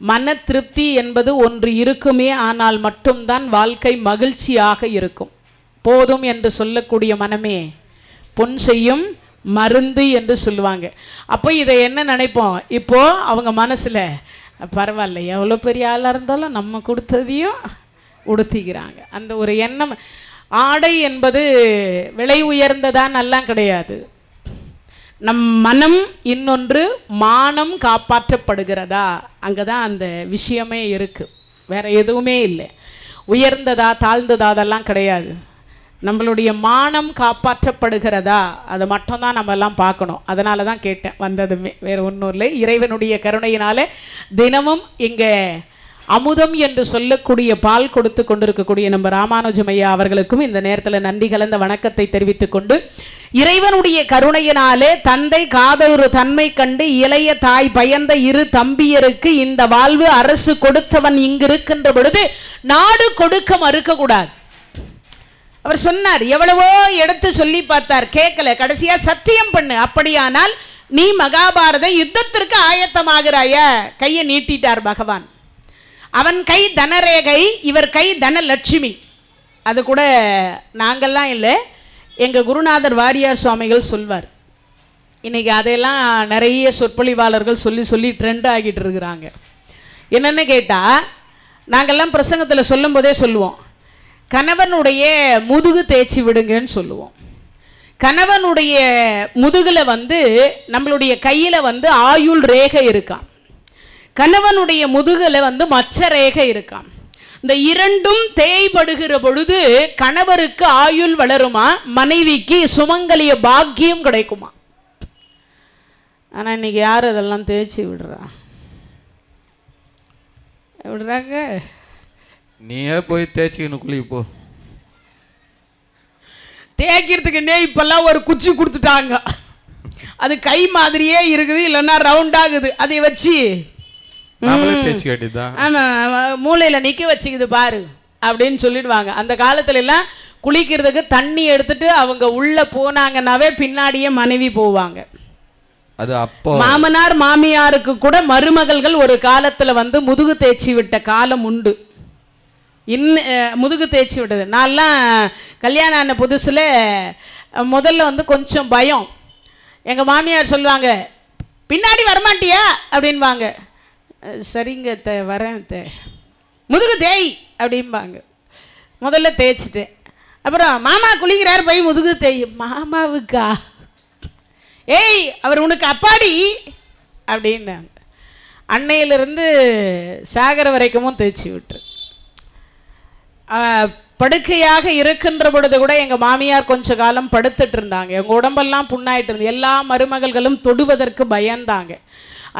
மன திருப்தி என்பது ஒன்று இருக்குமே, ஆனால் மட்டும்தான் வாழ்க்கை மகிழ்ச்சியாக இருக்கும். போதும் என்று சொல்லக்கூடிய மனமே பொன் செய்யும் மருந்து என்று சொல்லுவாங்க. அப்போ இதை என்ன நினைப்போம், இப்போது அவங்க மனசில் பரவாயில்ல எவ்வளோ பெரிய ஆளாக இருந்தாலும் நம்ம கொடுத்ததையும் உடுத்திக்கிறாங்க. அந்த ஒரு எண்ணம். ஆடை என்பது விலை உயர்ந்ததான் எல்லாம் கிடையாது. நம் மனம் இன்னொன்று மானம் காப்பாற்றப்படுகிறதா, அங்கே தான் அந்த விஷயமே இருக்குது. வேறு எதுவுமே இல்லை. உயர்ந்ததா தாழ்ந்ததா அதெல்லாம் கிடையாது. நம்மளுடைய மானம் காப்பாற்றப்படுகிறதா, அதை மட்டும்தான் நம்ம எல்லாம் பார்க்கணும். அதனால தான் கேட்டேன் வந்ததுமே, வேறு ஒன்றும் இல்லை. இறைவனுடைய கருணையினால தினமும் இங்கே அமுதம் என்று சொல்லக்கூடிய பால் கொடுத்து கொண்டிருக்கக்கூடிய நம்ம ராமானுஜம் ஐயா அவர்களுக்கும் இந்த நேரத்தில் நன்றி கலந்த வணக்கத்தை தெரிவித்துக் கொண்டு, இறைவனுடைய கருணையினாலே தந்தை காதொரு தன்மை கண்டு இளைய தாய் பயந்த 2 தம்பியருக்கு இந்த வாழ்வு அரசு கொடுத்தவன் இங்கு இருக்கின்ற பொழுது நாடு கொடுக்க மறுக்கக்கூடாது. அவர் சொன்னார், எவ்வளவோ எடுத்து சொல்லி பார்த்தார், கேட்கல. கடைசியா சத்தியம் பண்ணு, அப்படியானால் நீ மகாபாரத யுத்தத்திற்கு ஆயத்தமாகிறாய. கையை நீட்டிட்டார் பகவான். அவன் கை தனரேகை, இவர் கை தனலட்சுமி. அது கூட நாங்கள்லாம் இல்லை, எங்கள் குருநாதர் வாரியார் சுவாமிகள் சொல்வார். இன்றைக்கி அதையெல்லாம் நிறைய சொற்பொழிவாளர்கள் சொல்லி ட்ரெண்ட் ஆகிட்டு இருக்கிறாங்க. என்னென்னு கேட்டால், நாங்கள்லாம் பிரசங்கத்தில் சொல்லும் போதே சொல்லுவோம், கணவனுடைய முதுகு தேய்ச்சி விடுங்கன்னு சொல்லுவோம். கணவனுடைய முதுகில் நம்மளுடைய கையில் ஆயுள் ரேகை இருக்கான். கணவனுடைய முதுகில் மச்ச ரேகை இருக்கான். இந்த 2ம் தேய்படுகிற பொழுது கணவருக்கு ஆயுள் வளருமா, மனைவிக்கு சுமங்கலிய பாக்கியம் கிடைக்குமா. ஆனால் இன்னைக்கு யார் அதெல்லாம் தேய்ச்சி விடுறாங்க? நீயே போய் தேய்ச்சிக்கணும் குழி போ. தேய்க்கிறதுக்குன்னே இப்பெல்லாம் ஒரு குச்சி கொடுத்துட்டாங்க. அது கை மாதிரியே இருக்குது, இல்லைன்னா ரவுண்டாகுது. அதை வச்சு மூளையில் நிற்க வச்சுக்குது பாரு அப்படின்னு சொல்லிடுவாங்க. அந்த காலத்துல எல்லாம் குளிக்கிறதுக்கு தண்ணி எடுத்துட்டு அவங்க உள்ள போனாங்கன்னாவே பின்னாடியே மனைவி போவாங்க. அது அப்போ மாமனார் மாமியாருக்கு கூட மருமகள்கள் ஒரு காலத்துல வந்து முதுகு தேய்ச்சி விட்ட காலம் உண்டு. முதுகு தேய்ச்சி விட்டது. நான்லாம் கல்யாணம் ஆன புதுசுல முதல்ல வந்து கொஞ்சம் பயம். எங்க மாமியார் சொல்லுவாங்க, பின்னாடி வரமாட்டியா அப்படின்பாங்க. சரிங்க வரேன் முதுகு தேய் அப்படிம்பாங்க. முதல்ல தேய்ச்சிட்டேன். அப்புறம் மாமா குளிக்கிறார், போய் முதுகு தேய். மாமாவுக்கா? ஏய், அவர் உனக்கு அப்பாடி அப்படின்னாங்க. அன்னையிலிருந்து சாகர வரைக்கும் தேய்ச்சி விட்டுரு. படுக்கையாக இருக்கின்ற பொழுது கூட எங்கள் மாமியார் கொஞ்ச காலம் படுத்துட்டு இருந்தாங்க. எங்கள் உடம்பெல்லாம் புண்ணாயிட்டு இருந்தது. எல்லா மருமகள்களும் தொடுவதற்கு பயந்தாங்க.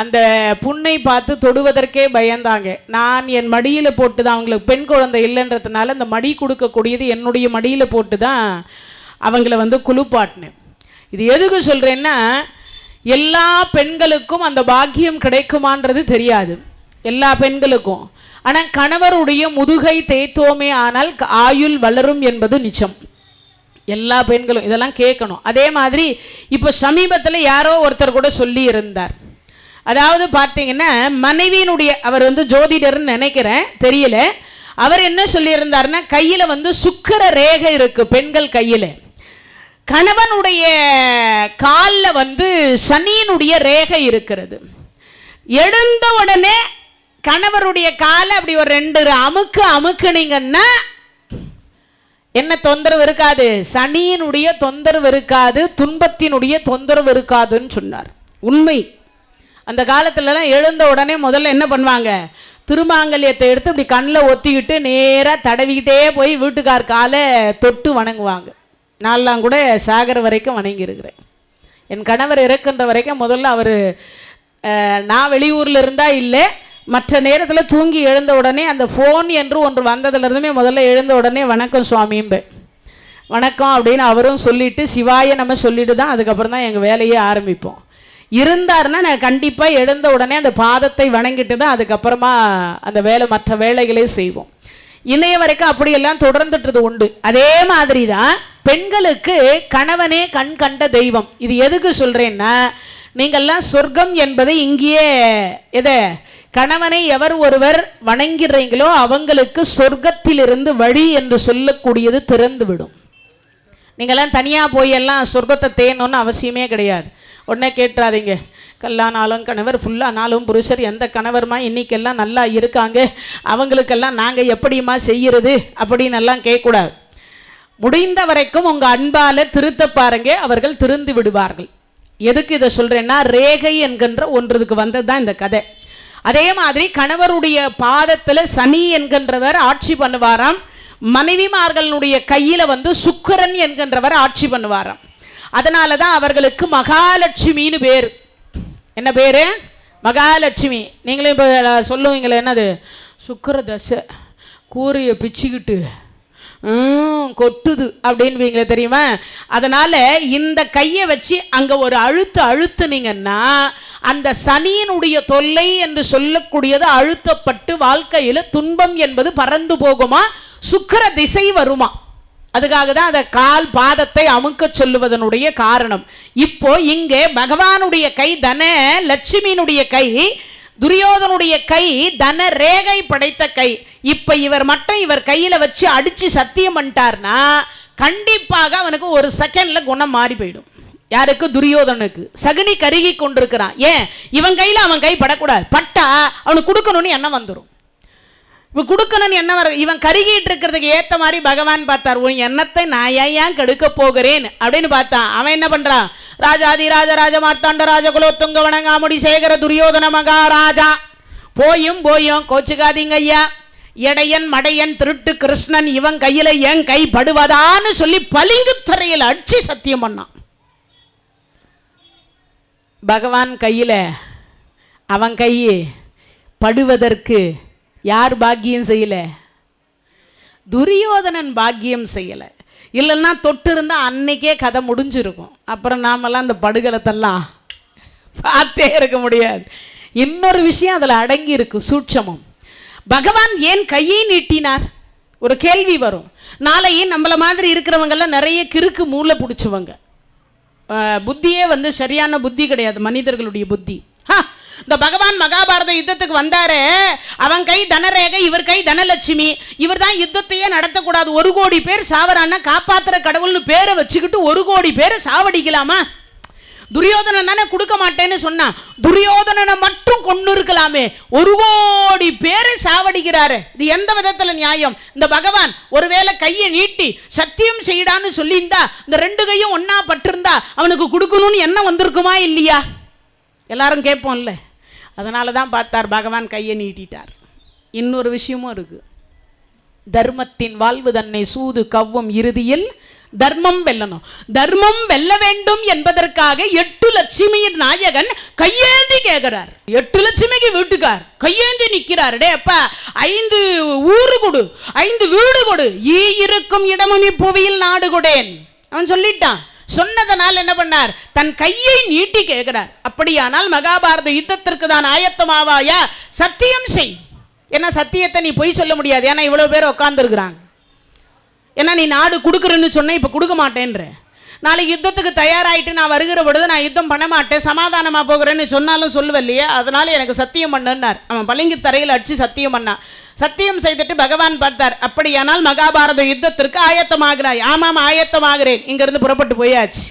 அந்த புண்ணை பார்த்து தொடுவதற்கே பயந்தாங்க. நான் என் மடியில் போட்டு தான், அவங்களுக்கு பெண் குழந்தை இல்லைன்றதுனால அந்த மடி கொடுக்கக்கூடியது என்னுடைய மடியில் போட்டு தான் அவங்கள வந்து குளிப்பாட்டினேன். இது எதுக்கு சொல்கிறேன்னா, எல்லா பெண்களுக்கும் அந்த பாக்கியம் கிடைக்குமான்றது தெரியாது, எல்லா பெண்களுக்கும். ஆனால் கணவருடைய முதுகை தேய்த்தோமே ஆனால் ஆயுள் வளரும் என்பது நிச்சயம். எல்லா பெண்களும் இதெல்லாம் கேட்கணும். அதே மாதிரி இப்போ சமீபத்தில் யாரோ ஒருத்தர் கூட சொல்லி இருந்தார். அதாவது பார்த்தீங்கன்னா, மனைவியினுடைய, அவர் வந்து ஜோதிடர்னு நினைக்கிறேன், தெரியல, அவர் என்ன சொல்லியிருந்தாருன்னா, கையில் வந்து சுக்கிர ரேகை இருக்கு பெண்கள் கையில். கணவனுடைய காலில் வந்து சனியினுடைய ரேகை இருக்கிறது. எழுந்த உடனே கணவருடைய காலை அப்படி ஒரு 2 அமுக்குனீங்கன்னா என்ன தொந்தரவு இருக்காது, சனியினுடைய தொந்தரவு இருக்காது, துன்பத்தினுடைய தொந்தரவு இருக்காதுன்னு சொன்னார். உண்மை. அந்த காலத்துலலாம் எழுந்த உடனே முதல்ல என்ன பண்ணுவாங்க, திருமாங்கல்யத்தை எடுத்து இப்படி கண்ணில் ஒத்திக்கிட்டு நேராக தடவிக்கிட்டே போய் வீட்டுக்கார் காலை தொட்டு வணங்குவாங்க. நான்லாம் கூட சாகர வரைக்கும் வணங்கியிருக்கிறேன். என் கணவர் இறக்கின்ற வரைக்கும் முதல்ல அவர், நான் வெளியூரில் இருந்தால் இல்லை, மற்ற நேரத்தில் தூங்கி எழுந்த உடனே அந்த ஃபோன் என்று ஒன்று வந்ததுலேருந்துமே முதல்ல எழுந்த உடனே வணக்கம் சுவாமிம்பே, வணக்கம் அப்படின்னு அவரும் சொல்லிவிட்டு சிவாய நம்ம சொல்லிட்டு தான் அதுக்கப்புறம் தான் எங்கள் வேலையே ஆரம்பிப்போம். இருந்தாருன்னா நான் கண்டிப்பாக எழுந்த உடனே அந்த பாதத்தை வணங்கிட்டு தான் அதுக்கப்புறமா அந்த மற்ற வேலைகளே செய்வோம். இணைய வரைக்கும் அப்படியெல்லாம் தொடர்ந்துட்டது உண்டு. அதே மாதிரி தான் பெண்களுக்கு கணவனே கண் கண்ட தெய்வம். இது எதுக்கு சொல்கிறேன்னா, நீங்கள்லாம் சொர்க்கம் என்பதை இங்கேயே கணவனை எவர் ஒருவர் வணங்கிறீங்களோ அவங்களுக்கு சொர்க்கத்திலிருந்து வழி என்று சொல்லக்கூடியது திறந்து விடும். நீங்கள்லாம் தனியாக போய் எல்லாம் சொர்க்கத்தை தேனோன்னு அவசியமே கிடையாது. உடனே கேட்டுறாதீங்க, கல்லானாலும் கணவர், ஃபுல்லானாலும் புருஷர், எந்த கணவருமா இன்னைக்கெல்லாம் நல்லா இருக்காங்க, அவங்களுக்கெல்லாம் நாங்கள் எப்படியுமா செய்கிறது அப்படின்னு எல்லாம் கேட்கக்கூடாது. முடிந்த வரைக்கும் உங்கள் அன்பால் திருத்த பாருங்க, அவர்கள் திருந்து விடுவார்கள். எதுக்கு இதை சொல்கிறேன்னா, ரேகை என்கின்ற ஒன்றுக்கு வந்தது தான் இந்த கதை. அதே மாதிரி கணவருடைய பாதத்தில் சனி என்கின்றவர் ஆட்சி பண்ணுவாராம். மனைவிமார்களுடைய கையில் வந்து சுக்கிரன் என்கின்றவர் ஆட்சி பண்ணுவாராம். அதனால தான் அவர்களுக்கு மகாலட்சுமின்னு பேர். என்ன பேர்? மகாலட்சுமி. நீங்களும் இப்போ சொல்லுவீங்களே, என்னது சுக்கிர தசை கூரையை பிச்சுக்கிட்டு கொட்டுது அப்படின்வீங்களே, தெரியுமா? அதனால இந்த கையை வச்சு அங்கே ஒரு அழுத்துனீங்கன்னா அந்த சனியினுடைய தொல்லை என்று சொல்லக்கூடியது அழுத்தப்பட்டு வாழ்க்கையில் துன்பம் என்பது பறந்து போகுமா, சுக்கிர திசை வருமா. அதுக்காக தான் அதை கால் பாதத்தை அமுக்க சொல்லுவதனுடைய காரணம். இப்போ இங்கே பகவானுடைய கை தன லட்சுமியினுடைய கை, துரியோதனுடைய கை தன ரேகை படைத்த கை. இப்ப இவர் மட்டும் இவர் கையில வச்சு அடிச்சு சத்தியம் பண்ணிட்டார்னா கண்டிப்பாக அவனுக்கு ஒரு செகண்ட்ல குணம் மாறி போயிடும். யாருக்கு? துரியோதனுக்கு. சகுனி கருகி கொண்டிருக்கிறான். ஏன்? இவன் கையில அவன் கை படக்கூடாது. பட்டா அவனுக்கு கொடுக்கணும்னு எண்ணம் வந்துடும். இப்போ கொடுக்கணும்னு என்ன வர, இவன் கருகிட்டு இருக்கிறதுக்கு ஏற்ற மாதிரி பகவான் பார்த்தார். உன் எண்ணத்தை நான் ஏன் கெடுக்க போகிறேன் அப்படின்னு பார்த்தான். அவன் என்ன பண்றான்? ராஜாதி ராஜ ராஜ மார்த்தாண்ட ராஜகுலோத்துங்க வணங்காமுடி சேகர துரியோதன மகாராஜா. போயும் கோச்சுக்காதீங்க ஐயா, எடையன் மடையன் திருட்டு கிருஷ்ணன் இவன் கையில என் கை படுவதான்னு சொல்லி பளிங்கு தரையில் அடிச்சு சத்தியம் பண்ணான். பகவான் கையில அவன் கையை படுவதற்கு யார் பாக்கியம் செய்யல? துரியோதனன் பாக்கியம் செய்யல. இல்லைன்னா தொட்டு இருந்தால் அன்னைக்கே கதை முடிஞ்சிருக்கும். அப்புறம் நாமெல்லாம் அந்த படுகலத்தெல்லாம் பார்த்தே இருக்க முடியாது. இன்னொரு விஷயம் அதில் அடங்கி இருக்கு, சூட்சமம். பகவான் ஏன் கையை நீட்டினார்? ஒரு கேள்வி வரும். நாளையே நம்மள மாதிரி இருக்கிறவங்கெல்லாம் நிறைய கிறுக்கு மூளை பிடிச்சவங்க, புத்தியே சரியான புத்தி கிடையாது, மனிதர்களுடைய புத்தி. இந்த பகவான் மகாபாரத யுத்தத்துக்கு வந்தாரே, அவன் கை தனரேகை, இவர் கை தனலட்சுமி, இவர் தான் யுத்தத்தையே நடத்தக்கூடாது, 1 கோடி பேர் சாவரான்னா காப்பாத்துற கடவுள்னு பேரை வச்சுக்கிட்டு 1 கோடி பேரை சாவடிக்கலாமா? துரியோதனன் தானே கொடுக்க மாட்டேன்னு சொன்னான், துரியோதனனை மட்டும் கொண்டு இருக்கலாமே, 1 கோடி பேரை சாவடிக்கிறாரு. இது எந்த விதத்துல நியாயம்? இந்த பகவான் ஒருவேளை கையை நீட்டி சத்தியம் செய்யடான்னு சொல்லியிருந்தா, இந்த 2 கையும் ஒன்னா பட்டிருந்தா அவனுக்கு கொடுக்கணும்னு எண்ணம் வந்திருக்குமா இல்லையா? எல்லாரும் கேட்போம்ல. அதனால தான் பார்த்தார், பகவான் கையை நீட்டிட்டார். இன்னொரு விஷயமும் இருக்கு. தர்மத்தின் வாழ்வு தன்னை சூது கவ்வும், இறுதியில் தர்மம் வெல்லணும். தர்மம் வெல்ல வேண்டும் என்பதற்காக 8 லட்சுமியின் நாயகன் கையேந்தி கேட்கிறார். 8 லட்சுமிக்கு வீட்டுக்கார் கையேந்தி நிற்கிறார். டே அப்பா, 5 ஊரு கொடு, 5 வீடு கொடு, இருக்கும் இடமும் இப்புவியில் நாடு கொடேன் அவன் சொல்லிட்டான். சொன்னதனால் என்ன பண்ணார்? தன் கையை நீட்டி கேட்கிறார். அப்படியானால் மகாபாரத யுத்தத்திற்கு தான் ஆயத்தமாவாயா? சத்தியம் செய். ஏன்னா சத்தியத்தை நீ பொய் சொல்ல முடியாது. ஏன்னா இவ்வளவு பேர் உட்கார்ந்து இருக்கிறாங்க. ஏன்னா நீ நாடு கொடுக்குறேன்னு சொன்ன, இப்ப கொடுக்க மாட்டேன்ற. நாளைக்கு யுத்தத்துக்கு தயாராயிட்டு நான் வருகிற பொழுது நான் யுத்தம் பண்ண மாட்டேன், சமாதானமா போகிறேன்னு சொன்னாலும் சொல்லுவேன் இல்லையா? அதனால எனக்கு சத்தியம் பண்ணார். அவன் பளிங்கு தரையில் அடிச்சு சத்தியம் பண்ணான். சத்தியம் செய்துட்டு பகவான் பார்த்தார். அப்படியானால் மகாபாரத யுத்தத்திற்கு ஆயத்தமாகிறாய்? ஆமாம், ஆயத்தமாகிறேன். இங்கிருந்து புறப்பட்டு போயாச்சு.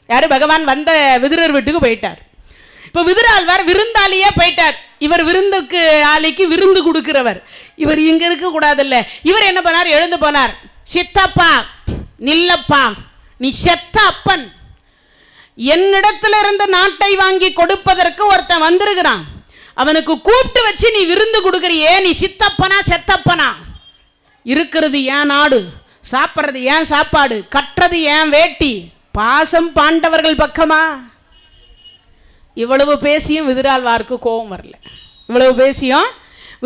யாரு? பகவான் வந்த விதுரர் வீட்டுக்கு போயிட்டார். இப்போ விதுராழ்வார் விருந்தாளியே போயிட்டார். இவர் விருந்துக்கு ஆளிக்கு விருந்து கொடுக்கிறவர். இவர் இங்க இருக்க கூடாதுல்ல. இவர் என்ன பண்ணார்? எழுந்து போனார். சித்தப்பா நில்லப்பா, நீ செத்த அப்பன், என்னிடத்துல இருந்து நாட்டை வாங்கி கொடுப்பதற்கு ஒருத்தன் வந்திருக்கிறான். அவனுக்கு கூப்பிட்டு வச்சு நீ விருந்து கொடுக்கறியே, நீ சித்தப்பனா செத்தப்பனா? இருக்கிறது ஏன் நாடு, சாப்பிட்றது ஏன் சாப்பாடு, கட்டுறது ஏன் வேட்டி, பாசம் பாண்டவர்கள் பக்கமா? இவ்வளவு பேசியும் விதுராழ்வாருக்கு கோபம் வரல. இவ்வளவு பேசியும்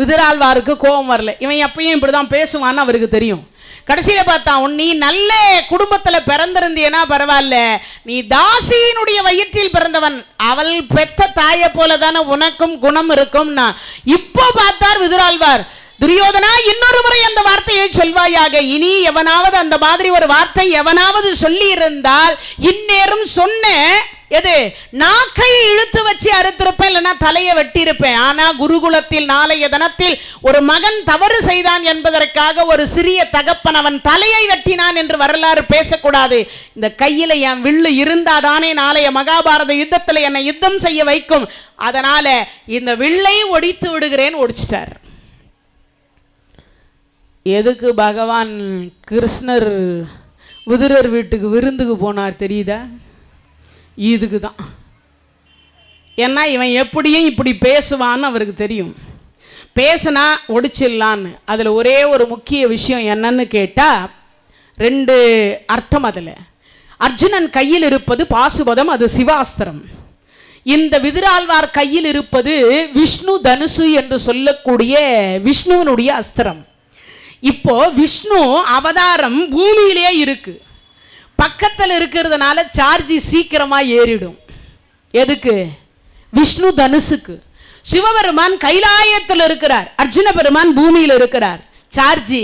விதுராழ்வாருக்கு கோபம் வரல. இவன் எப்பயும் இப்படிதான் பேசுவான்னு அவருக்கு தெரியும். கடைசியில பார்த்தா, நீ நல்ல குடும்பத்துல பிறந்திருந்தீனா பரவாயில்ல, நீ தாசியினுடைய வயிற்றில் பிறந்தவன், அவள் பெத்த தாயை போல தானே உனக்கும் குணம் இருக்கும்னா. இப்போ பார்த்தார் விதுராழ்வார், துரியோதனா இன்னொரு முறை அந்த வார்த்தையை சொல்வாயாக. இனி எவனாவது அந்த மாதிரி ஒரு வார்த்தை எவனாவது சொல்லி இருந்தால் இந்நேரம் சொன்ன எது நாக்கை இழுத்து வச்சு அறுத்திருப்பேன், இல்லைன்னா தலையை வெட்டி இருப்பேன். ஆனா குருகுலத்தில் நாளைய தினத்தில் ஒரு மகன் தவறு செய்தான் என்பதற்காக ஒரு சிறிய தகப்பன் அவன் தலையை வெட்டினான் என்று வரலாறு பேசக்கூடாது. இந்த கையில என் வில்லு இருந்தாதானே நாளைய மகாபாரத யுத்தத்தில் என்னை யுத்தம் செய்ய வைக்கும். அதனால இந்த வில்லை ஒடித்து விடுகிறேன். ஒடிச்சிட்டார். எதுக்கு பகவான் கிருஷ்ணர் விதுரர் வீட்டுக்கு விருந்துக்கு போனார் தெரியுதா? இதுக்கு தான். ஏன்னா இவன் எப்படியும் இப்படி பேசுவான்னு அவருக்கு தெரியும். பேசினா ஒடிச்சிடலான்னு. அதில் ஒரே ஒரு முக்கிய விஷயம் என்னன்னு கேட்டால், 2 அர்த்தம். அதில் அர்ஜுனன் கையில் இருப்பது பாசுபதம், அது சிவாஸ்திரம். இந்த விதுராழ்வார் கையில் இருப்பது விஷ்ணு தனுசு என்று சொல்லக்கூடிய விஷ்ணுவனுடைய அஸ்திரம். இப்போ விஷ்ணு அவதாரம் பூமியிலே இருக்கு, பக்கத்தில் இருக்கிறதுனால சார்ஜ் சீக்கிரமா ஏறிடும். எதுக்கு? விஷ்ணு தனுசுக்கு. சிவபெருமான் கைலாயத்தில் இருக்கிறார், அர்ஜுன பெருமான் பூமியில் இருக்கிறார். சார்ஜ்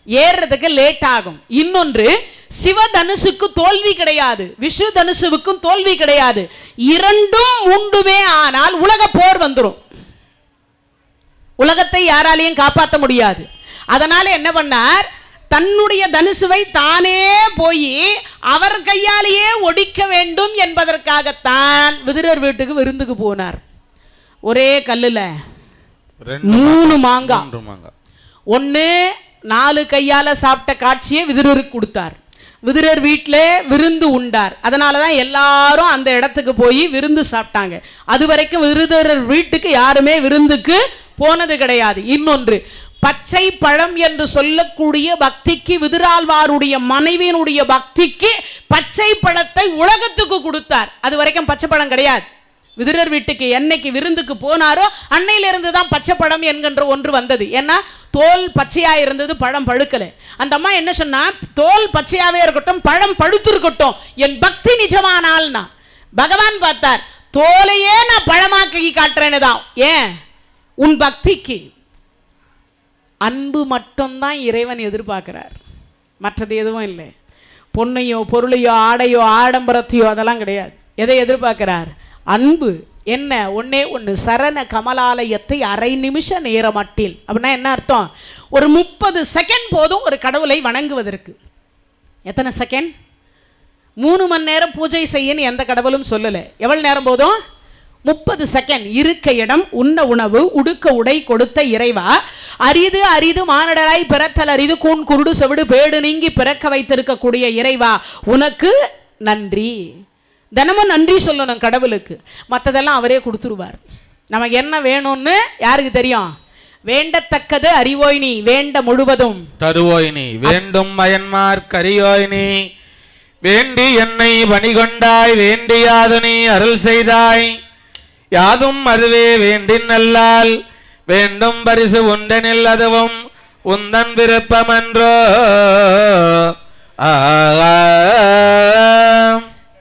ஏறுறதுக்கு லேட் ஆகும். இன்னொன்று, சிவ தனுசுக்கு தோல்வி கிடையாது, விஷ்ணு தனுசுவுக்கும் தோல்வி கிடையாது. இரண்டும் உண்டுமே. ஆனால் உலக போர் வந்துடும். உலகத்தை யாராலையும் காப்பாற்ற முடியாது. அதனால என்ன பண்ணார்? தன்னுடைய தனுசுவை தானே போய் அவர் கையாலேயே ஒடிக்க வேண்டும் என்பதற்காகத்தான் விதுரர் வீட்டுக்கு விருந்துக்கு போனார். ஒரே கல்லுல 3 மாங்காய். ஒன்று 4 கையால சாப்பிட்ட காட்சியை விதுரருக்கு கொடுத்தார். விதுரர் வீட்டில் விருந்து உண்டார். அதனால தான் எல்லாரும் அந்த இடத்துக்கு போய் விருந்து சாப்பிட்டாங்க. அது வரைக்கும் விதுரர் வீட்டுக்கு யாருமே விருந்துக்கு போனது கிடையாது. இன்னொன்று, பச்சை பழம் என்று சொல்லக்கூடிய பக்திக்கு, விதுராழ்வாருடைய மனைவியினுடைய பக்திக்கு பச்சை பழத்தை உலகத்துக்கு கொடுத்தார். அது வரைக்கும் பச்சை பழம் கிடையாது. விதுரர் வீட்டுக்கு என்னைக்கு விருந்துக்கு போனாரோ அன்னையிலிருந்து தான் பச்சை பழம் என்கின்ற ஒன்று வந்தது. ஏன்னா தோல் பச்சையா இருந்தது, பழம் பழுக்கலை. அந்த அம்மா என்ன சொன்னா, தோல் பச்சையாவே இருக்கட்டும், பழம் பழுத்து இருக்கட்டும், என் பக்தி நிஜமானால்னா. பகவான் பார்த்தார், தோலையே நான் பழமாக்கி காட்டுறேன்னு தான். ஏன்? உன் பக்திக்கு. அன்பு மட்டும்தான் இறைவன் எதிர்பார்க்கிறார், மற்றது எதுவும் இல்லை. பொன்னையோ பொருளையோ ஆடையோ ஆடம்பரத்தையோ அதெல்லாம் கிடையாது. எதை எதிர்பார்க்கிறார்? அன்பு. என்ன? ஒன்னே ஒன்று, சரண கமலாலயத்தை அரை நிமிஷ நேரமட்டில். அப்படின்னா என்ன அர்த்தம்? ஒரு 30 செகண்ட் போதும் ஒரு கடவுளை வணங்குவதற்கு. எத்தனை செகண்ட்? 3 மணி நேரம் பூஜை செய்யன்னு எந்த கடவுளும் சொல்லலை. எவ்வளவு நேரம் போதும்? 30 செகண்ட். இருக்க இடம், உண்ண உணவு, உடுக்க உடை கொடுத்த இறைவா, அரிது அரிது மானடராய் பிறத்தல் அரிது, கூன் குருடு செவிடு பேடு நீங்கி பிறக்க வைத்திருக்கக்கூடிய இறைவா, உனக்கு நன்றி. தினமும் நன்றி சொல்லணும் கடவுளுக்கு. மற்றதெல்லாம் அவரே கொடுத்துருவார். நமக்கு என்ன வேணும்னு யாருக்கு தெரியும்? வேண்டத்தக்கது அறிவோய் நீ, வேண்ட முழுவதும் தருவோய் நீ, வேண்டும் மயன்மார் கரியோய் நீ, வேண்டி என்னை பணிகொண்டாய், வேண்டியாது நீ அருள் செய்தாய், யாதும் அதுவே வேண்டின் நல்லால், வேண்டும் பரிசு உண்டனில் அதுவும் உந்தன் விருப்பமன்றோ.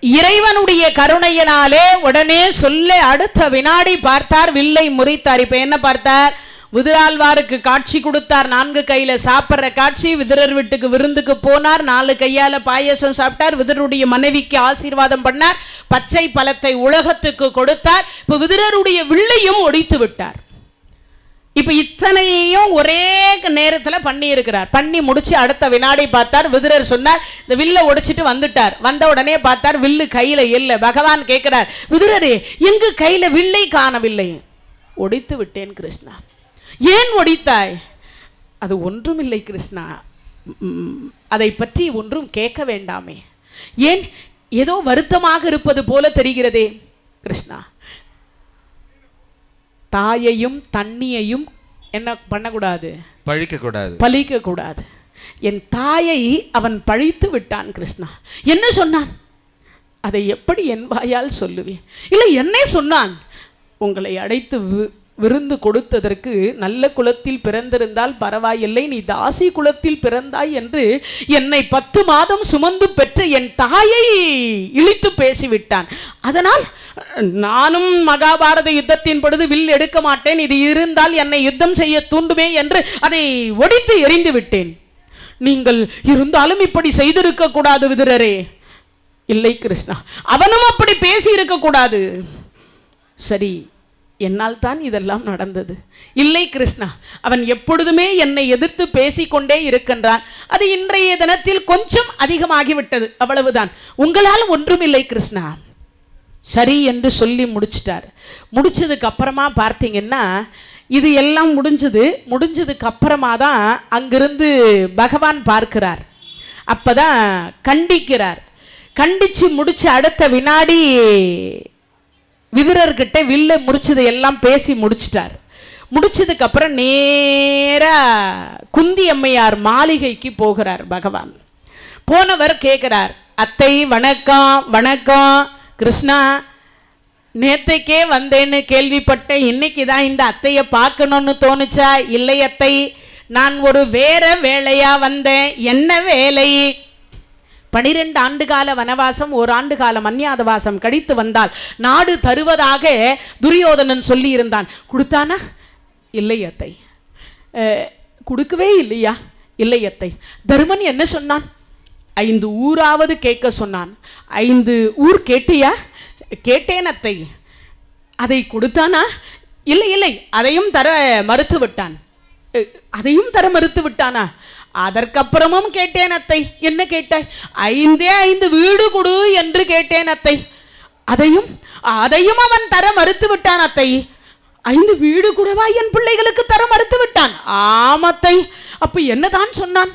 இறைவனுடைய கருணையினாலே உடனே சொல்ல அடுத்த வினாடி பார்த்தார், வில்லை முறித்தார். இப்ப என்ன பார்த்தார்? விதுராழ்வாருக்கு காட்சி கொடுத்தார், 4 கையில சாப்பிட்ற காட்சி. விதுரர் வீட்டுக்கு விருந்துக்கு போனார், 4 கையால பாயசம் சாப்பிட்டார். விதுரருடைய மனைவிக்கு ஆசீர்வாதம் பண்ணார், பச்சை பழத்தை உலகத்துக்கு கொடுத்தார். இப்ப விதுரருடைய வில்லையும் ஒடித்து விட்டார். இப்ப இத்தனையும் ஒரே நேரத்தில் பண்ணி இருக்கிறார். பண்ணி முடிச்சு அடுத்த வினாடி பார்த்தார், விதுரர் சொன்னார், இந்த வில்லை ஒடிச்சிட்டு வந்துட்டார். வந்த உடனே பார்த்தார், வில்லு கையில இல்லை. பகவான் கேட்கிறார், விதுரரே எங்கு கையில வில்லை காணவில்லை? ஒடித்து விட்டேன் கிருஷ்ணா. ஏன் ஒடித்தாய்? அது ஒன்றுமில்லை கிருஷ்ணா, அதை பற்றி ஒன்றும் கேட்க வேண்டாமே. ஏன் ஏதோ வருத்தமாக இருப்பது போல தெரிகிறதே கிருஷ்ணா. தாயையும் தண்ணியையும் என்ன பண்ணக்கூடாது? பழிக்க கூடாது. என் தாயை அவன் பழித்து விட்டான் கிருஷ்ணா. என்ன சொன்னான்? அதை எப்படி என் வாயால் சொல்லுவேன்? இல்லை, என்னே சொன்னான், உங்களை அடைத்து விருந்து கொடுத்ததற்கு நல்ல குலத்தில் பிறந்திருந்தால் பரவாயில்லை, நீ தாசி குலத்தில் பிறந்தாய் என்று என்னை 10 மாதம் சுமந்து பெற்ற என் தாயை இழித்து பேசிவிட்டான். அதனால் நானும் மகாபாரத யுத்தத்தின் பொழுது வில் எடுக்க மாட்டேன், இது இருந்தால் என்னை யுத்தம் செய்ய தூண்டுமே என்று அதை ஒடித்து எறிந்து விட்டேன். நீங்கள் இருந்தாலும் இப்படி செய்திருக்க கூடாது விதுரரே. இல்லை கிருஷ்ணா, அவனும் அப்படி பேசி இருக்க கூடாது. சரி, என்னால் தான் இதெல்லாம் நடந்தது. இல்லை கிருஷ்ணா, அவன் எப்பொழுதுமே என்னை எதிர்த்து பேசிக்கொண்டே இருக்கின்றான். அது இன்றைய தினத்தில் கொஞ்சம் அதிகமாகிவிட்டது, அவ்வளவுதான். உங்களால் ஒன்றுமில்லை கிருஷ்ணா. சரி என்று சொல்லி முடிச்சிட்டார். முடிச்சதுக்கு அப்புறமா பார்த்தீங்கன்னா, இது எல்லாம் முடிஞ்சதுக்கு அப்புறமா தான் அங்கிருந்து பகவான் பார்க்கிறார். அப்பதான் கண்டிக்கிறார். கண்டிச்சு முடிச்சு அடுத்த வினாடி விதுரர்கிட்ட வில்ல முறிச்சதை எல்லாம் பேசி முடிச்சிட்டார். முடிச்சதுக்கு அப்புறம் நேரா குந்தி அம்மையார் மாளிகைக்கு போகிறார் பகவான். போனவர் கேட்கிறார், அத்தை வணக்கம். வணக்கம் கிருஷ்ணா, நேத்தைக்கே வந்தேன்னு கேள்விப்பட்டேன், இன்னைக்கு தான் இந்த அத்தையை பார்க்கணும்னு தோணுச்சா? இல்லை அத்தை, நான் ஒரு வேற வேலையா வந்தேன். என்ன வேலை? 12 ஆண்டு கால வனவாசம், 1 ஆண்டு காலம் அந்நியாதவாசம் கடித்து வந்தால் நாடு தருவதாக துரியோதனன் சொல்லி இருந்தான். கொடுத்தானா? இல்லை அத்தை. கொடுக்கவே இல்லையா? இல்லை அத்தை. தருமன் என்ன சொன்னான்? 5 ஊராவது கேட்க சொன்னான். 5 ஊர் கேட்டியா? கேட்டேன் அத்தை. அதை கொடுத்தானா? இல்லை இல்லை, அதையும் தர மறுத்து விட்டான். அதையும் தர மறுத்து விட்டானா? அதற்கப்புறமும் கேட்டேன் அத்தை. என்ன கேட்டாய்? 5 வீடு கொடு என்று கேட்டேன் அத்தை. அதையும் அவன் தர மறுத்து விட்டான் அத்தை. 5 வீடு கூடவா என் பிள்ளைகளுக்கு தர மறுத்து விட்டான்? ஆமத்தை. அப்ப என்னதான் சொன்னான்?